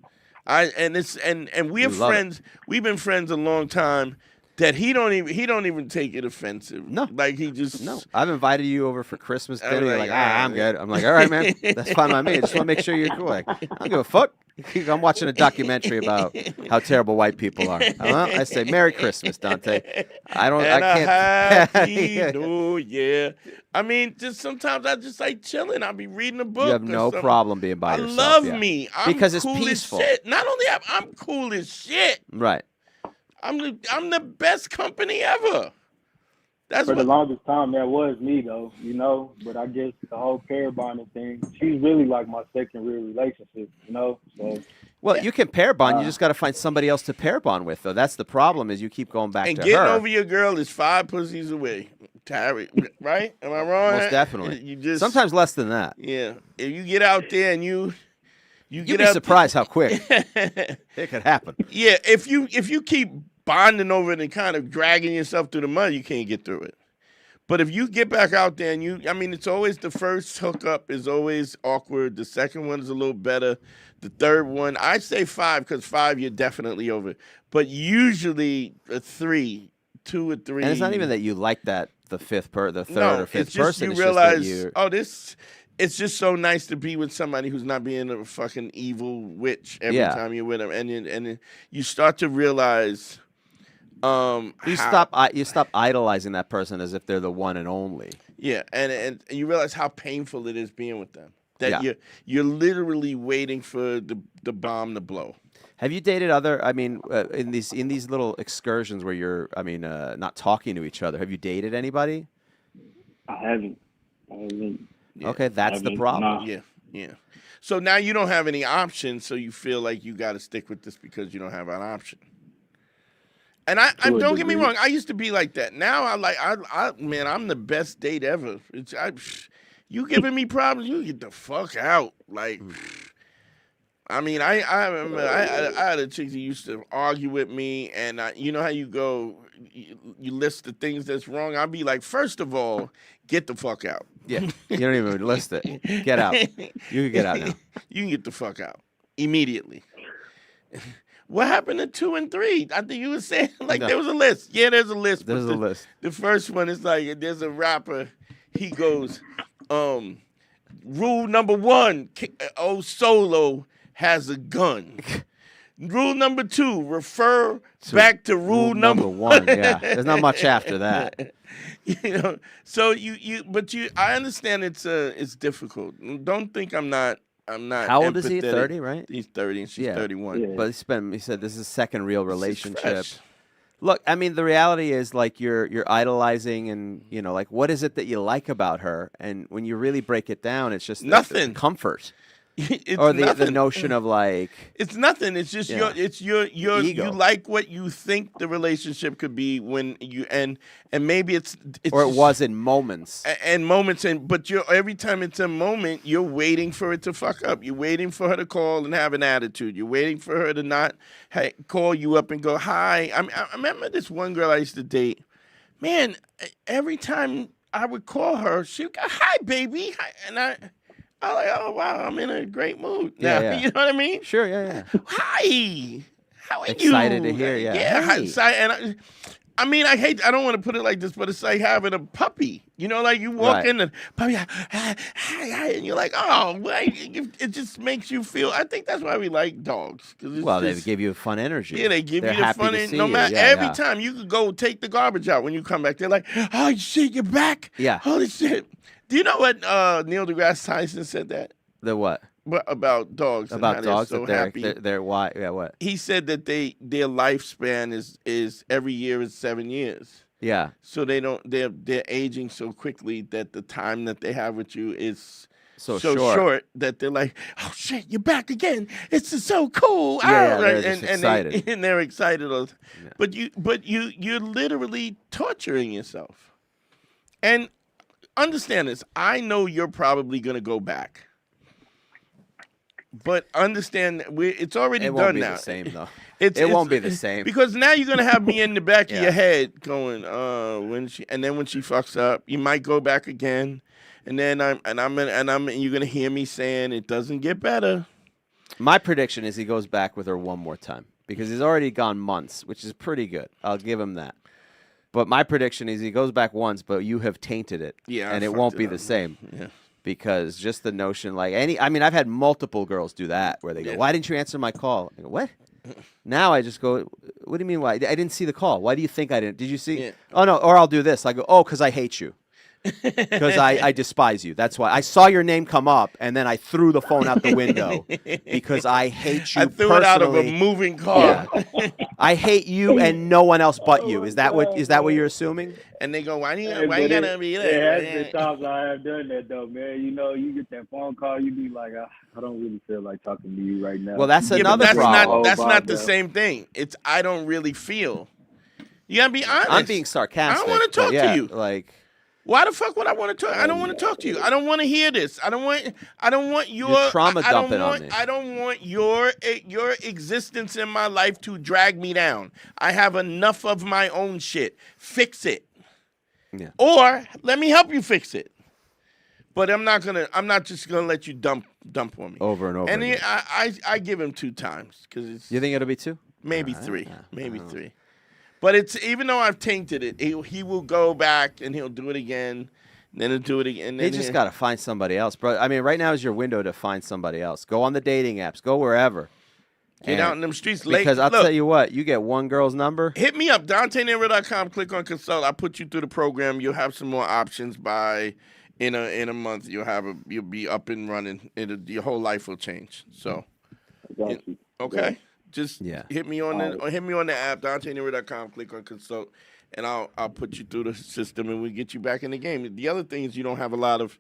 And we're friends. We've been friends a long time. That he don't even take it offensive. No, like he just no. I've invited you over for Christmas dinner. You're like, I'm yeah. good. I'm like, all right, man, that's fine by me. I just want to make sure you're cool. Like, I don't give a fuck. I'm watching a documentary about how terrible white people are. I say, Merry Christmas, Dante. I can't. Happy New Year. I mean, just sometimes I just like chilling. I'll be reading a book. You have no problem being by yourself. I love me. I'm because it's cool peaceful. As shit. Not only I'm cool as shit. Right. I'm the best company ever. For the longest time, that was me, though, you know. But I guess the whole pair bonding thing, she's really like my second real relationship, you know. So, well, you can pair bond. You just got to find somebody else to pair bond with, though. That's the problem. Is you keep going back to her. And getting over your girl is 5 pussies away, right? Am I wrong? Most definitely. You just sometimes less than that. Yeah. If you get out there and you'd be surprised how quick it could happen. Yeah, if you keep bonding over it and kind of dragging yourself through the mud, you can't get through it. But if you get back out there and it's always the first hookup is always awkward. The second one is a little better. The third one, I say 5 because 5 you're definitely over. But usually a 3, 2 or 3. And it's not even that you like the third or fifth it's just person. You it's realize, just that it's just so nice to be with somebody who's not being a fucking evil witch every time you're with them, and you start to realize, you stop idolizing that person as if they're the one and only. Yeah, and you realize how painful it is being with them. That you're literally waiting for the bomb to blow. Have you dated in these little excursions where you're not talking to each other? Have you dated anybody? I haven't. Yeah. Okay, that's the problem. Nah. Yeah. So now you don't have any options, so you feel like you got to stick with this because you don't have an option. And I don't get me wrong, I used to be like that. Now I'm the best date ever. You giving me problems, you get the fuck out. Like, I remember I had a chick that used to argue with me, and you know how you go, you list the things that's wrong. I'd be like, first of all, get the fuck out. Yeah, you don't even list it. Get out. You can get out now. You can get the fuck out immediately. What happened to 2 and 3? I think you were saying there was a list. Yeah, there's a list. There's a list. The first one is like there's a rapper. He goes, rule number 1, Solo has a gun. Rule number 2, refer back to rule number 1. Yeah, there's not much after that. So I understand it's difficult. Don't think I'm not. How old is he? 30, right? He's 30 and she's 31. Yeah. But he said this is his second real relationship. Look, the reality is you're idolizing and what is it that you like about her? And when you really break it down, it's just nothing. Comfort. It's or nothing. the notion of it's nothing. It's just your ego. You like what you think the relationship could be when you and maybe it's or it was in moments but every time it's a moment you're waiting for it to fuck up. You're waiting for her to call and have an attitude. You're waiting for her to not call you up and go hi. I remember this one girl I used to date. Man, every time I would call her, she would go hi baby, hi, and I was like, oh, wow, I'm in a great mood now. Yeah. You know what I mean? Sure, yeah. Hi. How are you? Excited to hear, yeah. Yeah, Hey. and I don't want to put it like this, but it's like having a puppy. Like you walk in and puppy, hi, and you're like, oh, it just makes you feel. I think that's why we like dogs. They give you fun energy. Yeah, they give They're you the happy fun to energy. see No you. matter Yeah, time you could go take the garbage out when you come back. They're like, oh shit, you're back. Yeah. Holy shit. Do you know what Neil deGrasse Tyson said that? The what? About dogs. About and dogs how that they're they're why? Yeah, what? He said that their lifespan is every year is 7 years. Yeah. So they're aging so quickly that the time that they have with you is So short that they're like, oh shit, you're back again. It's just so cool. Yeah, Ah, they're right? just and excited. and they're excited. Yeah. But you're literally torturing yourself. And understand this. I know you're probably gonna go back. But understand, it's already It done won't be now. the same though. It won't be the same. because now you're gonna have me in the back of Yeah. your head going, when she fucks up, you might go back again, and then you're gonna hear me saying it doesn't get better. My prediction is he goes back with her one more time because he's already gone months, which is pretty good. I'll give him that. But my prediction is he goes back once, but you have tainted it, Yeah, and I it fucked won't it be up. the same. Yeah. Because just the notion, like I've had multiple girls do that where they go, Yeah. "Why didn't you answer my call?" I go, "What?" Now I just go, "What do you mean? Why? I didn't see the call. Why do you think I didn't? Did you see?" Yeah. Oh no. Or I'll do this. I go, "Oh, because I hate you. Because I despise you. That's why I saw your name come up, and then I threw the phone out the window because I hate you. I threw it out of a personally. moving car. Yeah. I hate you and no one else but you. Is that what you're assuming? And they go, why you Hey, gotta but be it there? has been times I have done that though, man. You know, you get that phone call, you be like, I don't really feel like talking to you right now. Well, that's Yeah, but another that's problem. not Oh, the Bob, same thing. It's I don't really feel. You gotta be honest. I'm being sarcastic. I don't want to but talk yeah, to you. Like, Why the fuck would I want to talk? I don't want to talk to you. I don't want to hear this. I don't want your You're trauma I don't dumping on want, me. I don't want your existence in my life to drag me down. I have enough of my own shit. Fix it. Yeah. Or let me help you fix it. But I'm not just gonna let you dump on me over and over And again. I give him 2 times because it's You think it'll be 2? maybe All right. 3, Yeah, maybe I don't know. 3. But it's even though I've tainted it, he will go back and he'll do it again, and then he'll do it again. And He then just got to find somebody else, bro. I mean, right now is your window to find somebody else. Go on the dating apps. Go wherever. get out in them streets late. Because I'll Look, tell you what, you get one girl's number. hit me up, DanteandHarry.com. Click on consult. I'll put you through the program. You'll have some more options by in a month. You'll be up and running. Your whole life will change. So, Got you. okay, just Yeah. hit me on the app, DanteandHarry.com. Click on consult, and I'll put you through the system, and we get you back in the game. The other thing is you don't have a lot of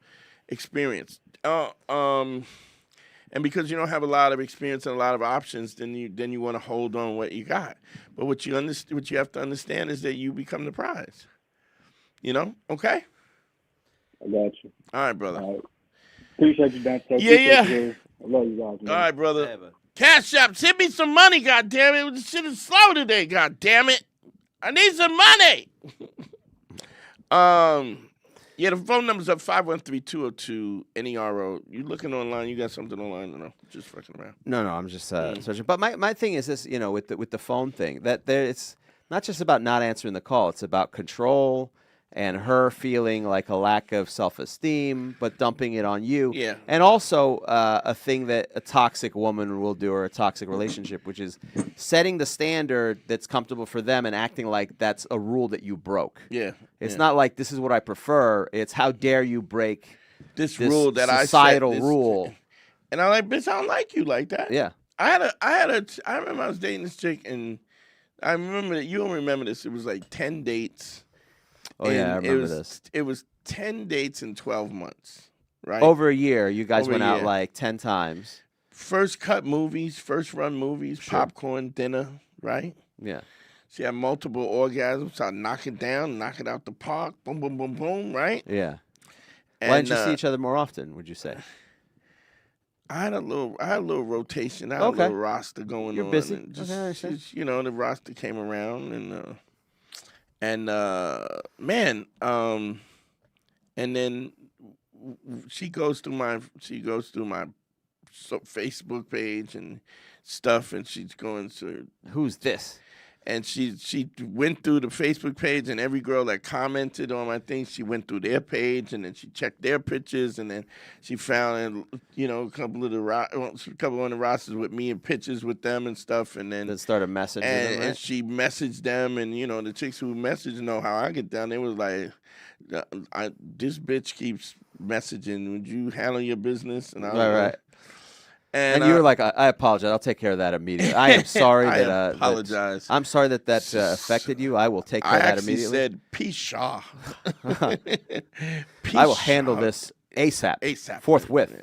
experience. And because you don't have a lot of experience and a lot of options, then you want to hold on what you got. But what you have to understand is that you become the prize. You know? Okay? I got you. All right, brother. All right. Appreciate you, Dante. Yeah. Appreciate you. I love you guys, man. All right, brother. Cash App, send me some money, goddammit. This shit is slow today, goddammit. I need some money. Yeah, the phone number's up 513-202-NERO. You looking online? You got something online? No, just fucking around. No, I'm just searching. But my thing is this, with the phone thing, that it's not just about not answering the call. It's about control and her feeling like a lack of self-esteem, but dumping it on you. Yeah. And also a thing that a toxic woman will do, or a toxic relationship, which is setting the standard that's comfortable for them and acting like that's a rule that you broke. Yeah. It's not like this is what I prefer. It's how dare you break this rule that societal I set, rule. And I'm like, bitch, I don't like you like that. Yeah. I remember I was dating this chick, and I remember that you don't remember this. It was like 10 dates. Oh, yeah, I And remember this. It was 10 dates in 12 months, right? Over a year, you guys Over went a out year. like 10 times. First cut movies, first run movies, popcorn, dinner, right? Yeah. She had multiple orgasms. So I knock it down, knock it out the park, boom, boom, boom, boom, right? Yeah. And, Why didn't you see each other more often, would you say? I had a little rotation. I had Okay. a little roster going You're on. busy. And just, Okay, I understand. just, the roster came around, man, and then she goes through my Facebook page and stuff, and she's going to Who's this? And she went through the Facebook page, and every girl that commented on my thing, she went through their page, and then she checked their pictures, and then she found, a couple of the rosters with me and pictures with them and stuff, and then started messaging them, right? and she messaged them, and the chicks who messaged know how I get down. They was like, this bitch keeps messaging. Would you handle your business? And I was Right, like, right. And you were like, I apologize. I'll take care of that immediately. I am sorry I that. apologize. I'm sorry that affected you. I will take care of that immediately. I actually said, Pisha. I will handle this ASAP. Forthwith.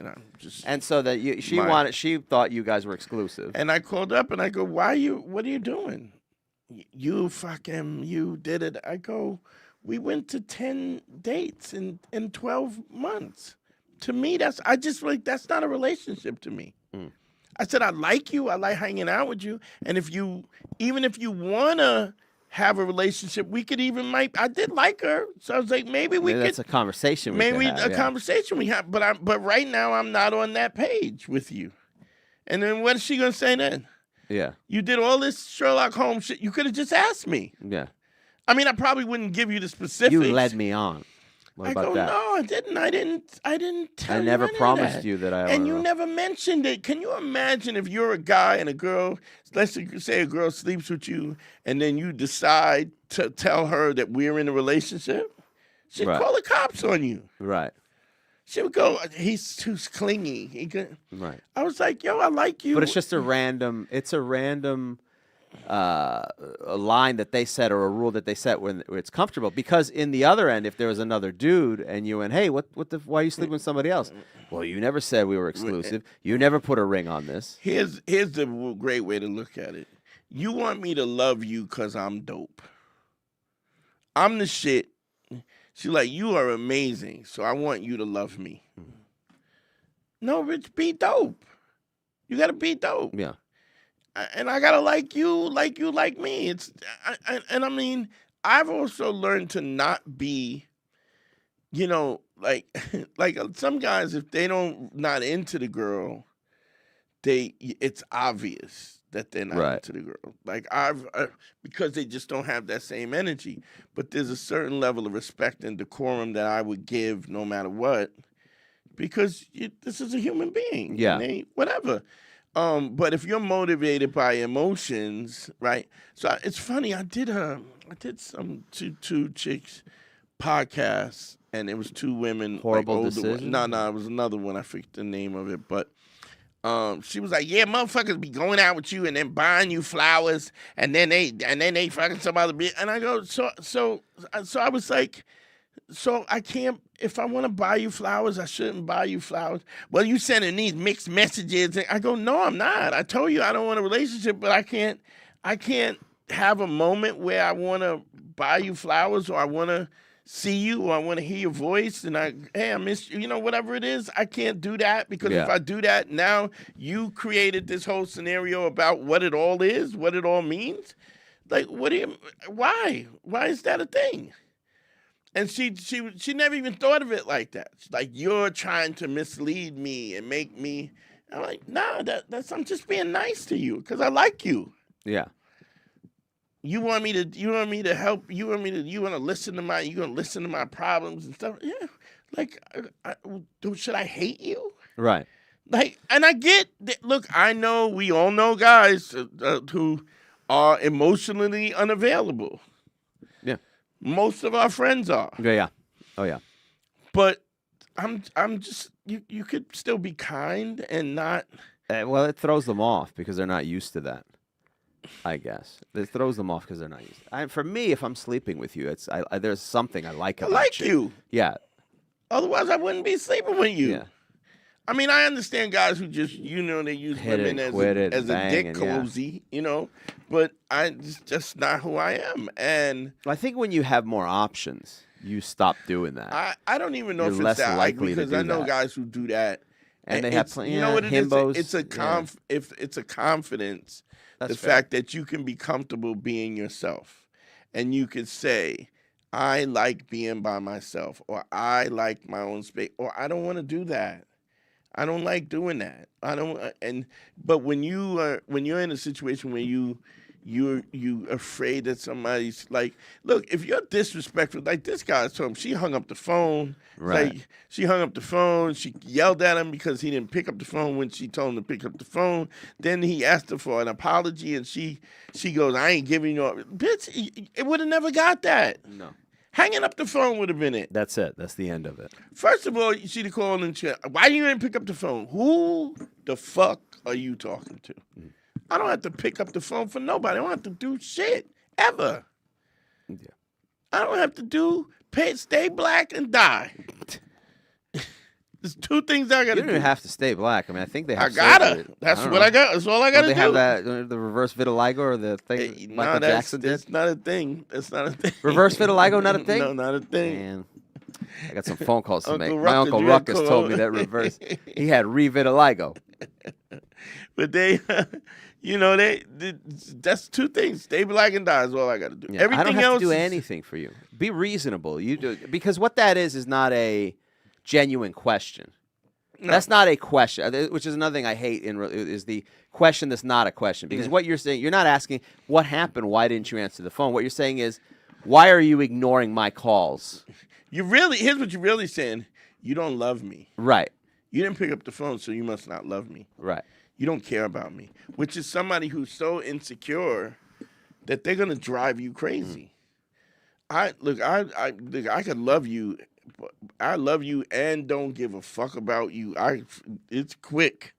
And so that she thought you guys were exclusive. And I called up and I go, what are you doing? You did it. I go, we went to 10 dates in 12 months. To me, that's not a relationship to me. I said, I like you. I like hanging out with you. And even if you want to have a relationship, we could I did like her. So I was like, maybe that's a conversation conversation we have. But right now, I'm not on that page with you. And then what is she going to say then? Yeah. You did all this Sherlock Holmes shit. You could have just asked me. Yeah. I mean, I probably wouldn't give you the specifics. You led me on. What about that? No, I didn't. I didn't tell you. I never promised you that I. And you never mentioned it. Can you imagine if you're a guy and a girl? Let's say a girl sleeps with you, and then you decide to tell her that we're in a relationship. She'd call the cops on you. Right. She would go, he's too clingy. Right. I was like, yo, I like you. But it's just a random. It's a random. A line that they set or a rule that they set when it's comfortable, because in the other end, if there was another dude and you went, hey, why are you sleeping with somebody else? Well, you never said we were exclusive. You never put a ring on this. Here's the great way to look at it. You want me to love you because I'm dope. I'm the shit. She's like, you are amazing, so I want you to love me. No, Rich, be dope. You got to be dope. Yeah. And I gotta like you like me. I mean, I've also learned to not be, like some guys, if they not into the girl, it's obvious that they're not into the girl. Like because they just don't have that same energy. But there's a certain level of respect and decorum that I would give no matter what, because this is a human being. Yeah. Whatever. But if you're motivated by emotions, right? So it's funny. I did some two chicks podcasts, and it was two women. Horrible like Decision. No, it was another one. I forget the name of it, but she was like, "Yeah, motherfuckers be going out with you and then buying you flowers, and then they fucking some other bitch." And I go, so I was like, so I can't. If I want to buy you flowers, I shouldn't buy you flowers. Well, you sending these mixed messages. And I go, no, I'm not. I told you I don't want a relationship, but I can't have a moment where I want to buy you flowers, or I want to see you, or I want to hear your voice, and hey, I miss you, whatever it is. I can't do that, because if I do that, now you created this whole scenario about what it all is, what it all means. Like, why? Why is that a thing? And she never even thought of it like that. She's like, you're trying to mislead me and make me. I'm like, nah, I'm just being nice to you because I like you. Yeah. You want me to help. You want to listen to my problems and stuff. Yeah. Like, should I hate you? Right. Like, and I get that. Look, we all know guys who are emotionally unavailable. Yeah. Most of our friends are. Yeah. Oh yeah. But I'm just you could still be kind and not. Well, it throws them off because they're not used to that. I guess it throws them off because they're not used to it. For me, if I'm sleeping with you, there's something I like about you. I like you. Yeah. Otherwise, I wouldn't be sleeping with you. Yeah. I mean, I understand guys who just, they use women as a dick cozy, but it's just not who I am. And I think when you have more options, you stop doing that. I don't even know You're if less it's that likely to because do I know that. guys who do that. And they have plenty. You know what it himbos, is? It's a confidence. That's the fair. fact that you can be comfortable being yourself, and you could say, I like being by myself, or I like my own space, or I don't want to do that. I don't like doing that. But when you're in a situation where you're afraid that somebody's like, look, if you're disrespectful, like this guy told him, she hung up the phone. Right. Like, she hung up the phone. She yelled at him because he didn't pick up the phone when she told him to pick up the phone. Then he asked her for an apology, and she goes, I ain't giving you. Bitch, it would have never got that. No. Hanging up the phone would have been it. That's it. That's the end of it. First of all, you see the call in the chat. Why you didn't pick up the phone? Who the fuck are you talking to? I don't have to pick up the phone for nobody. I don't have to do shit ever. Yeah. I don't have to stay black and die. There's two things I gotta do. You don't even have to stay black. I mean, I think they have. I gotta. surgery. That's what I got. That's all I gotta Don't do. they have that the reverse vitiligo or the thing Michael Jackson did? That's not a thing. That's not a thing. Reverse vitiligo, not a thing. No, not a thing. Man, I got some phone calls to Uncle make. Ruckus, My uncle you had Ruckus told me that reverse. He had re-vitiligo. But that's two things. Stay black and die is all I got to do. Yeah, Everything I don't have else to do is- anything for you. Be reasonable. You do because what that is not a genuine question. No. That's not a question, which is another thing I hate is the question that's not a question. Because what you're saying, you're not asking what happened. Why didn't you answer the phone? What you're saying is, why are you ignoring my calls? Here's what you're really saying. You don't love me. Right. You didn't pick up the phone, so you must not love me. Right. You don't care about me, which is somebody who's so insecure that they're gonna drive you crazy. I could love you. I love you and don't give a fuck about you. It's quick.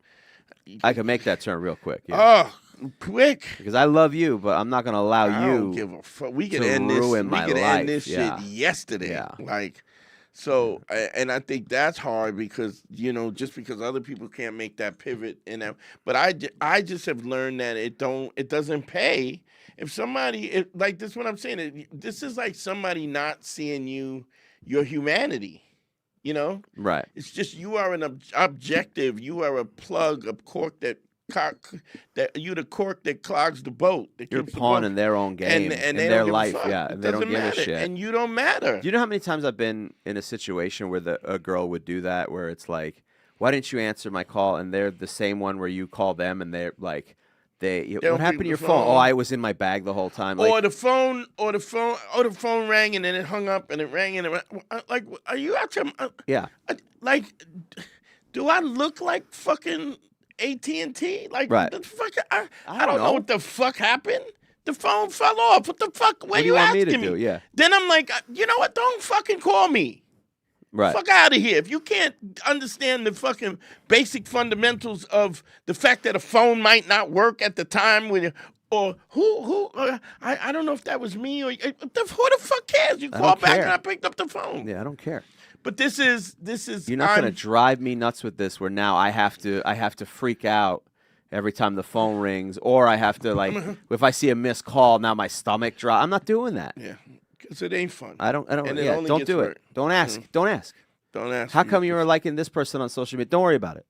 I can make that turn real quick. Yeah. Oh, quick. Because I love you, but I'm not going to allow I you don't give a fuck. We could to end this. ruin We my could life. end this Yeah. shit yesterday. Yeah. So, and I think that's hard because just because other people can't make that pivot but I just have learned that it doesn't pay if somebody like this. What I'm saying, this is like somebody not seeing your humanity. Right. It's just you are an objective. You are a plug, a cork you're the cork that clogs the boat. You're a pawn in their own game, and in they their don't give a life. fuck. Yeah, It and they don't doesn't give a matter, shit. and you don't matter. Do you know how many times I've been in a situation where a girl would do that, where it's like, "Why didn't you answer my call?" And they're the same one where you call them, and they're like, what don't happened to pick your the phone? phone. Oh, I was in my bag the whole time. Or the phone rang and then it hung up and it rang and it like, are you out your? Yeah. Like, do I look like fucking AT&T? Like, Right. the fuck? I don't don't know know. what the fuck happened. The phone fell off. What the fuck? What do you want me asking to do? Yeah. Then I'm like, you know what? Don't fucking call me. Right. Fuck out of here. If you can't understand the fucking basic fundamentals of the fact that a phone might not work at the time when I don't know if that was me or who the fuck cares? You I called don't back care. and I picked up the phone. Yeah, I don't care. But this is You're not going to drive me nuts with this. Where now I have to freak out every time the phone rings, or I have to if I see a missed call, now my stomach drops. I'm not doing that. Yeah, because it ain't fun. I don't. And it only Don't gets do hurt. it. Don't ask. Don't ask. Don't ask. How me. come you were liking this person on social media? Don't worry about it.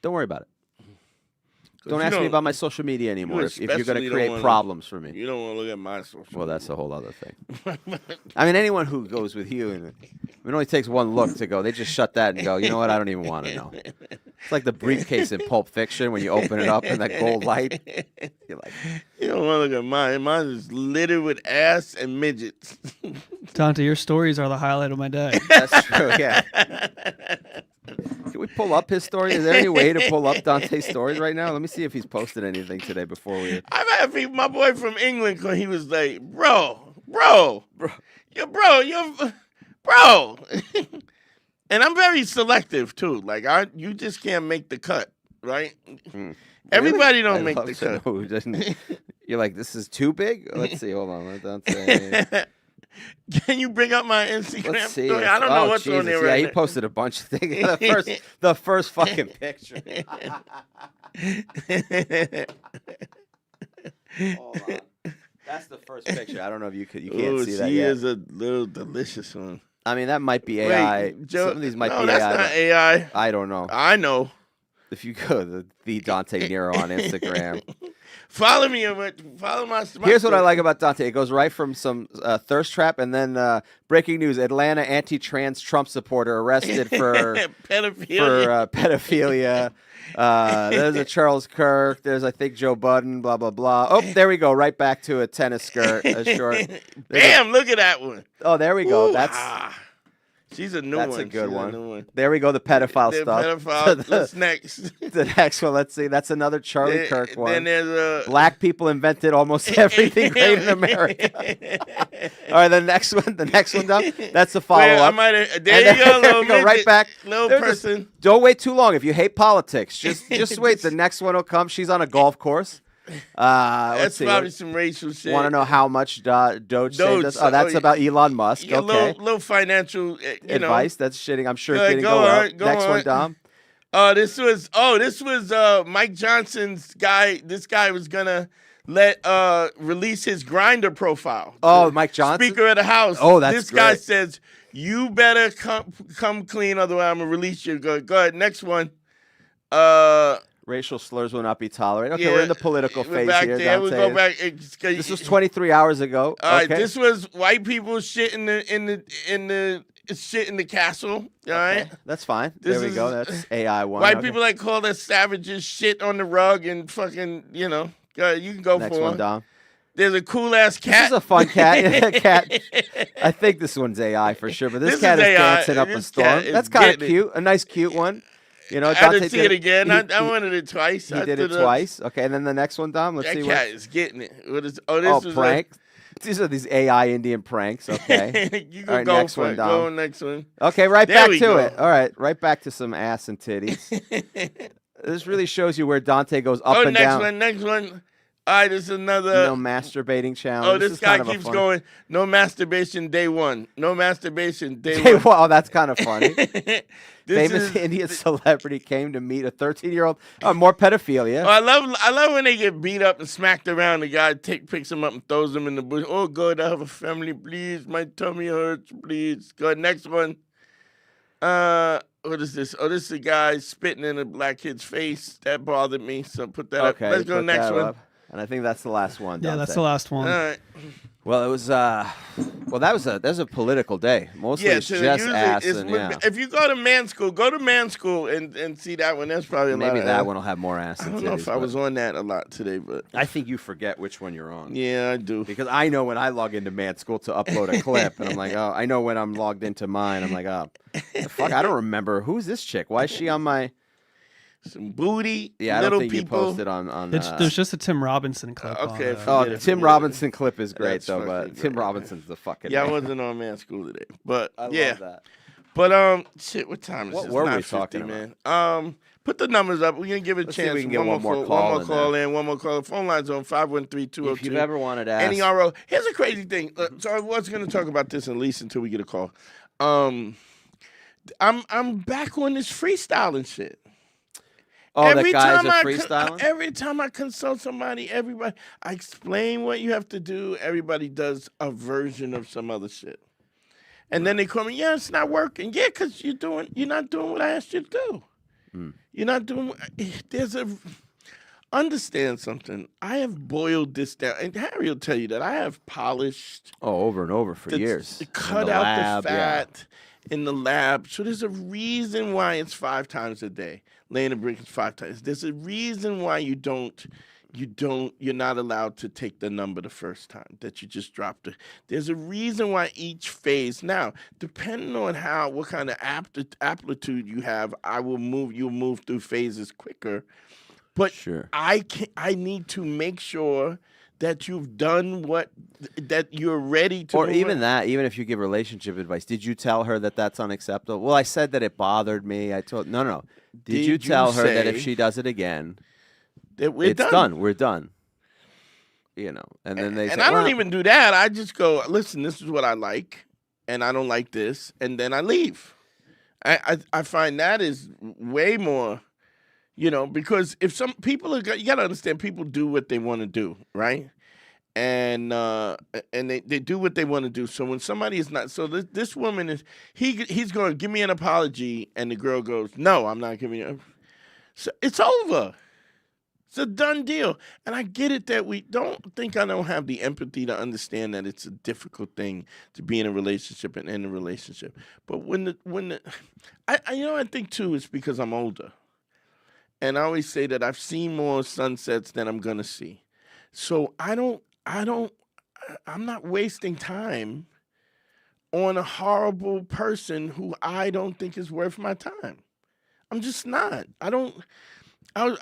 Don't worry about it. Don't ask me about my social media anymore if you're going especially to don't create wanna- problems for me. You don't want to look at my social. Well, that's a whole other thing. I mean, anyone who goes with you, and it only takes one look to go. They just shut that and go, you know what? I don't even want to know. It's like the briefcase in Pulp Fiction when you open it up and that gold light. You're like, You don't want to look at mine. Mine is littered with ass and midgets. Dante, your stories are the highlight of my day. that's true. Yeah. Can we pull up his story? Is there any way to pull up Dante's stories right now? Let me see if he's posted anything today before we. I've had my boy from England, he was like, bro. And I'm very selective too. Like you just can't make the cut, right? Everybody don't make the cut. Who doesn't. You're like, this is too big? Let's see. Hold on. Let Dante. Can you bring up my Instagram Let's see. story? I don't know what's Jesus. on there Yeah, right he now. posted a bunch of things. The first fucking picture. Hold on. That's the first picture. I don't know if you can't see that she yet. is a little delicious one. I mean, that might be AI. Wait, Joe, Some of these might no, be that's AI. not AI. I don't know. I know. If you go to the Dante Nero on Instagram. Follow me. Follow my Here's what I like about Dante. It goes right from some thirst trap and then breaking news: Atlanta anti-trans Trump supporter arrested for pedophilia. There's a Charles Kirk. There's, I think, Joe Budden. Blah blah blah. Oh, there we go. Right back to a tennis skirt, a short. Bam! Look at that one. Oh, there we go. Ooh, That's. She's a new That's one. a good She's one. A new one. There we go. The pedophile The stuff. pedophile. What's next? The next one. Let's see. That's another Charlie Kirk one. Then there's Black people invented almost everything great in America. All right, the next one, Dom. That's the follow Wait, I up. might. There you go, little go right midget, back. little They're just- person. don't wait too long. If you hate politics, just wait. The next one will come. She's on a golf course. Let's That's see. probably some racial shit. Want to know how much Doge saved us? Oh, that's yeah. about Elon Musk. Yeah, Okay. little financial Advice. That's shitting. I'm sure Go it ahead, didn't go go well. on, go Next on. one, Dom. This was Mike Johnson's guy. This guy was gonna release his Grinder profile. Oh, Mike Johnson? Speaker of the House. Oh, that's This guy great. says, you better come clean, otherwise I'm gonna release you. Go ahead, next one. Racial slurs will not be tolerated. Okay, yeah, we're in the political we're phase back here. there. We Dante. go back. This was 23 hours ago. All right, Okay. this was white people shit in the shit in the castle. All right. That's fine. This There we go. is- That's AI one. White Okay. people like call us savages, shit on the rug, and fucking, you can go Next for one, it. Dom. There's a cool ass cat. This is a fun cat. Cat. I think this one's AI for sure, but this This cat is is AI. dancing up a This storm. cat is That's kind of getting it. cute. A nice, cute one. You know, I Dante didn't see it again. I He wanted it twice. did it twice. Okay, and then the next one, Dom. Let's That see cat what. is getting it. What is? This Oh, was prank. These are these AI Indian pranks. Okay. you All can right, go next for one, it. Dom. Go on next one. Okay, right There back we to go. it. All right, right back to some ass and titties. This really shows you where Dante goes up and next down. one. Next one. All right, this is another. No masturbating challenge. Oh, this is guy kind of a keeps fun- going. No masturbation day one. No masturbation day Hey, one. wow, that's kind of funny. This Famous is- Indian celebrity came to meet a 13-year-old. Oh, more pedophilia. Oh, I love when they get beat up and smacked around. The guy picks them up and throws them in the bush. Oh God, I have a family, please. My tummy hurts, please. Go ahead, next one. What is this? Oh, this is a guy spitting in a black kid's face. That bothered me. So put that Okay, up. Let's go put next that one. up. And I think that's the last one. Yeah, Dante. that's the last one. All right. Well, it was. That was a political day. Mostly it's so just usually ass it's and with- yeah. If you go to man school, and see that one. That's probably a lot Maybe of that one will have more ass. I and don't know if titties, I but was on that a lot today, but I think you forget which one you're on. yeah, I do. Because I know when I log into Man School to upload a clip, and I'm like, oh, I know when I'm logged into mine, I'm like, oh, the fuck, I don't remember who's this chick. Why is she on my? Some booty, Yeah, I little don't think people. you posted on. There's just a Tim Robinson clip. Okay, on, Oh, forget it, Tim forget it. Robinson clip is great That's though, fucking but Tim great. Robinson's the fucking. Yeah, I man. wasn't on man school today, but I yeah. love that. But shit, what time is What this? were we 9:50, talking man. Put the numbers up. We're gonna give it a Let's see if chance. we can get one more call, call one in more call there. in. One more call. Phone lines on 513-202. If you've ever wanted to ask, NERO. Here's a crazy thing. So I was gonna talk about this at least until we get a call. I'm back on this freestyling shit. oh, that guy's a freestyling. Every time I consult somebody, I explain what you have to do. Everybody does a version of some other shit. And then they call me, yeah, it's not working. Yeah, because you're not doing what I asked you to do. You're not doing, understand something. I have boiled this down. And Harry will tell you that I have polished. Oh, over and over for years. Cut In the out lab, the fat in the lab. So there's a reason why it's 5 times a day. Laying the brick is 5 times. There's a reason why you're not allowed to take the number the first time, that you just dropped it. There's a reason why each phase. Now, depending on what kind of aptitude you have, you'll move through phases quicker. But Sure. I need to make sure that you've done that you're ready to. Or move even on. that, even if you give relationship advice, did you tell her that that's unacceptable? Well, I said that it bothered me. I told no. Did you Did you tell her that if say she does it again, That we're it's done? We're done. You know, and then they And say, I don't well, even do that. I just go, listen, this is what I like, and I don't like this, and then I leave. I find that is way more, because if some people you got to understand, people do what they want to do, right? And they do what they want to do. So when somebody is not, so this woman is, he's going to give me an apology, and the girl goes, no, I'm not giving you. So it's over. It's a done deal. And I get it that we don't think I don't have the empathy to understand that it's a difficult thing to be in a relationship and end a relationship. But I think too it's because I'm older. And I always say that I've seen more sunsets than I'm gonna see. So I'm not wasting time on a horrible person who I don't think is worth my time. I'm just not. I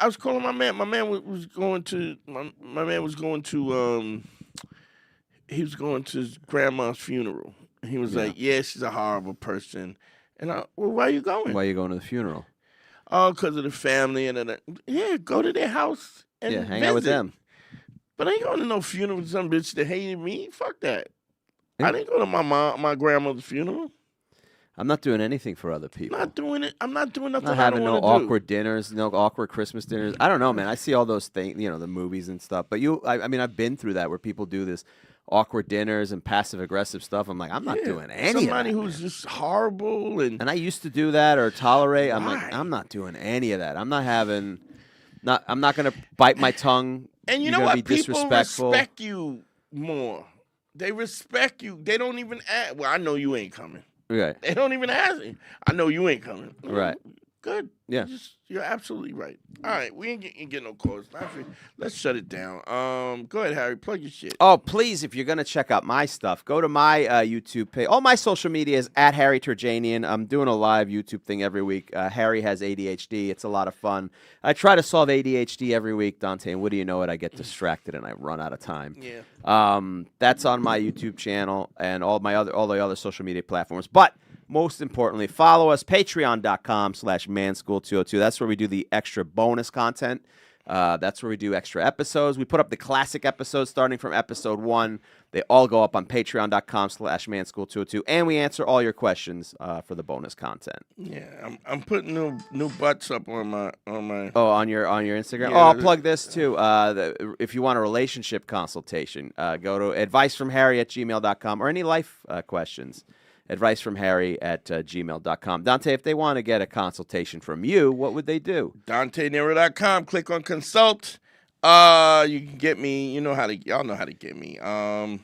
was calling my man. My man was going to he was going to his grandma's funeral. He was like, "Yeah, she's a horrible person." And well, why are you going? Why are you going to the funeral? Oh, because of the family and yeah, go to their house and hang out with them. But I ain't going to no funeral with some bitch that hated me. Fuck that. I didn't go to my grandmother's funeral. I'm not doing anything for other people. Not doing it. I'm not doing nothing. Not having no awkward dinners, no awkward Christmas dinners. I don't know, man. I see all those things, the movies and stuff. But I mean, I've been through that where people do this awkward dinners and passive aggressive stuff. I'm like, I'm not doing any of that. Somebody who's just horrible and I used to do that or tolerate. I'm like, I'm not doing any of that. I'm not having. I'm not going to bite my tongue. And you know what? People respect you more. They respect you. They don't even ask. Well, I know you ain't coming. Right. They don't even ask me. I know you ain't coming. Right. Good. Yeah. You're absolutely right. All right. We ain't getting no calls. Let's shut it down. Go ahead, Harry. Plug your shit. Oh, please, if you're going to check out my stuff, go to my YouTube page. All my social media is at Harry Turjanian. I'm doing a live YouTube thing every week. Harry has ADHD. It's a lot of fun. I try to solve ADHD every week, Dante, and what do you know it? I get distracted and I run out of time. Yeah. That's on my YouTube channel and all the other social media platforms. But most importantly, follow us, patreon.com/manschool202. That's where we do the extra bonus content. That's where we do extra episodes. We put up the classic episodes starting from episode 1. They all go up on patreon.com/manschool202. And we answer all your questions for the bonus content. Yeah, I'm putting new butts up on my Oh, on your Instagram? Yeah. Oh, I'll plug this too. If you want a relationship consultation, go to advicefromharry@gmail.com or any life questions. advicefromharry@gmail.com. Dante, if they want to get a consultation from you, what would they do? DanteNero.com. Click on consult. You can get me. Y'all know how to get me. And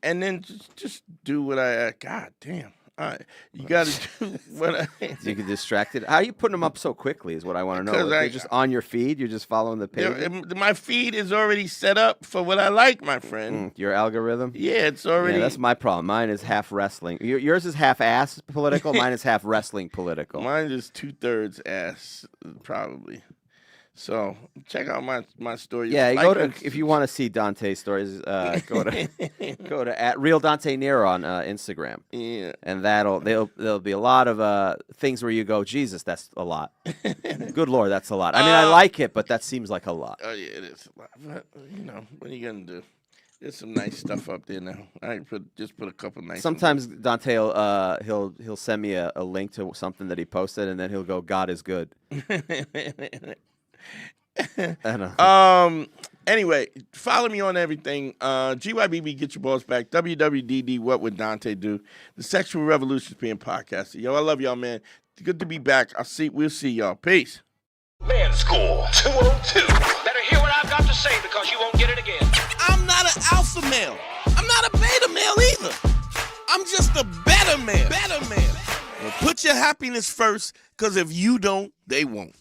then just do what God damn. All right. You got to do what You get distracted. How are you putting them up so quickly is what I want to know. They're just on your feed? You're just following the page? My feed is already set up for what I like, my friend. Your algorithm? Yeah, it's already. Yeah, that's my problem. Mine is half wrestling. Yours is half ass political. Mine is half wrestling political. Mine is 2/3 ass, probably. So check out my stories. Yeah, if you want to see Dante's stories, go to @Real Dante Nero on Instagram. Yeah, and there'll be a lot of things where you go, Jesus, that's a lot. Good Lord, that's a lot. I mean, I like it, but that seems like a lot. Oh yeah, it is a lot. But what are you gonna do? There's some nice stuff up there now. I just put a couple nice. Sometimes Dante he'll send me a link to something that he posted, and then he'll go, God is good. Anyway, follow me on everything. GYBB, get your balls back. WWDD, what would Dante do? The Sexual Revolution is being podcasted. Yo, I love y'all, man. Good to be back. We'll see y'all. Peace. Man School 202. Better hear what I've got to say because you won't get it again. I'm not an alpha male. I'm not a beta male either. I'm just a better man. Well, put your happiness first, because if you don't, they won't.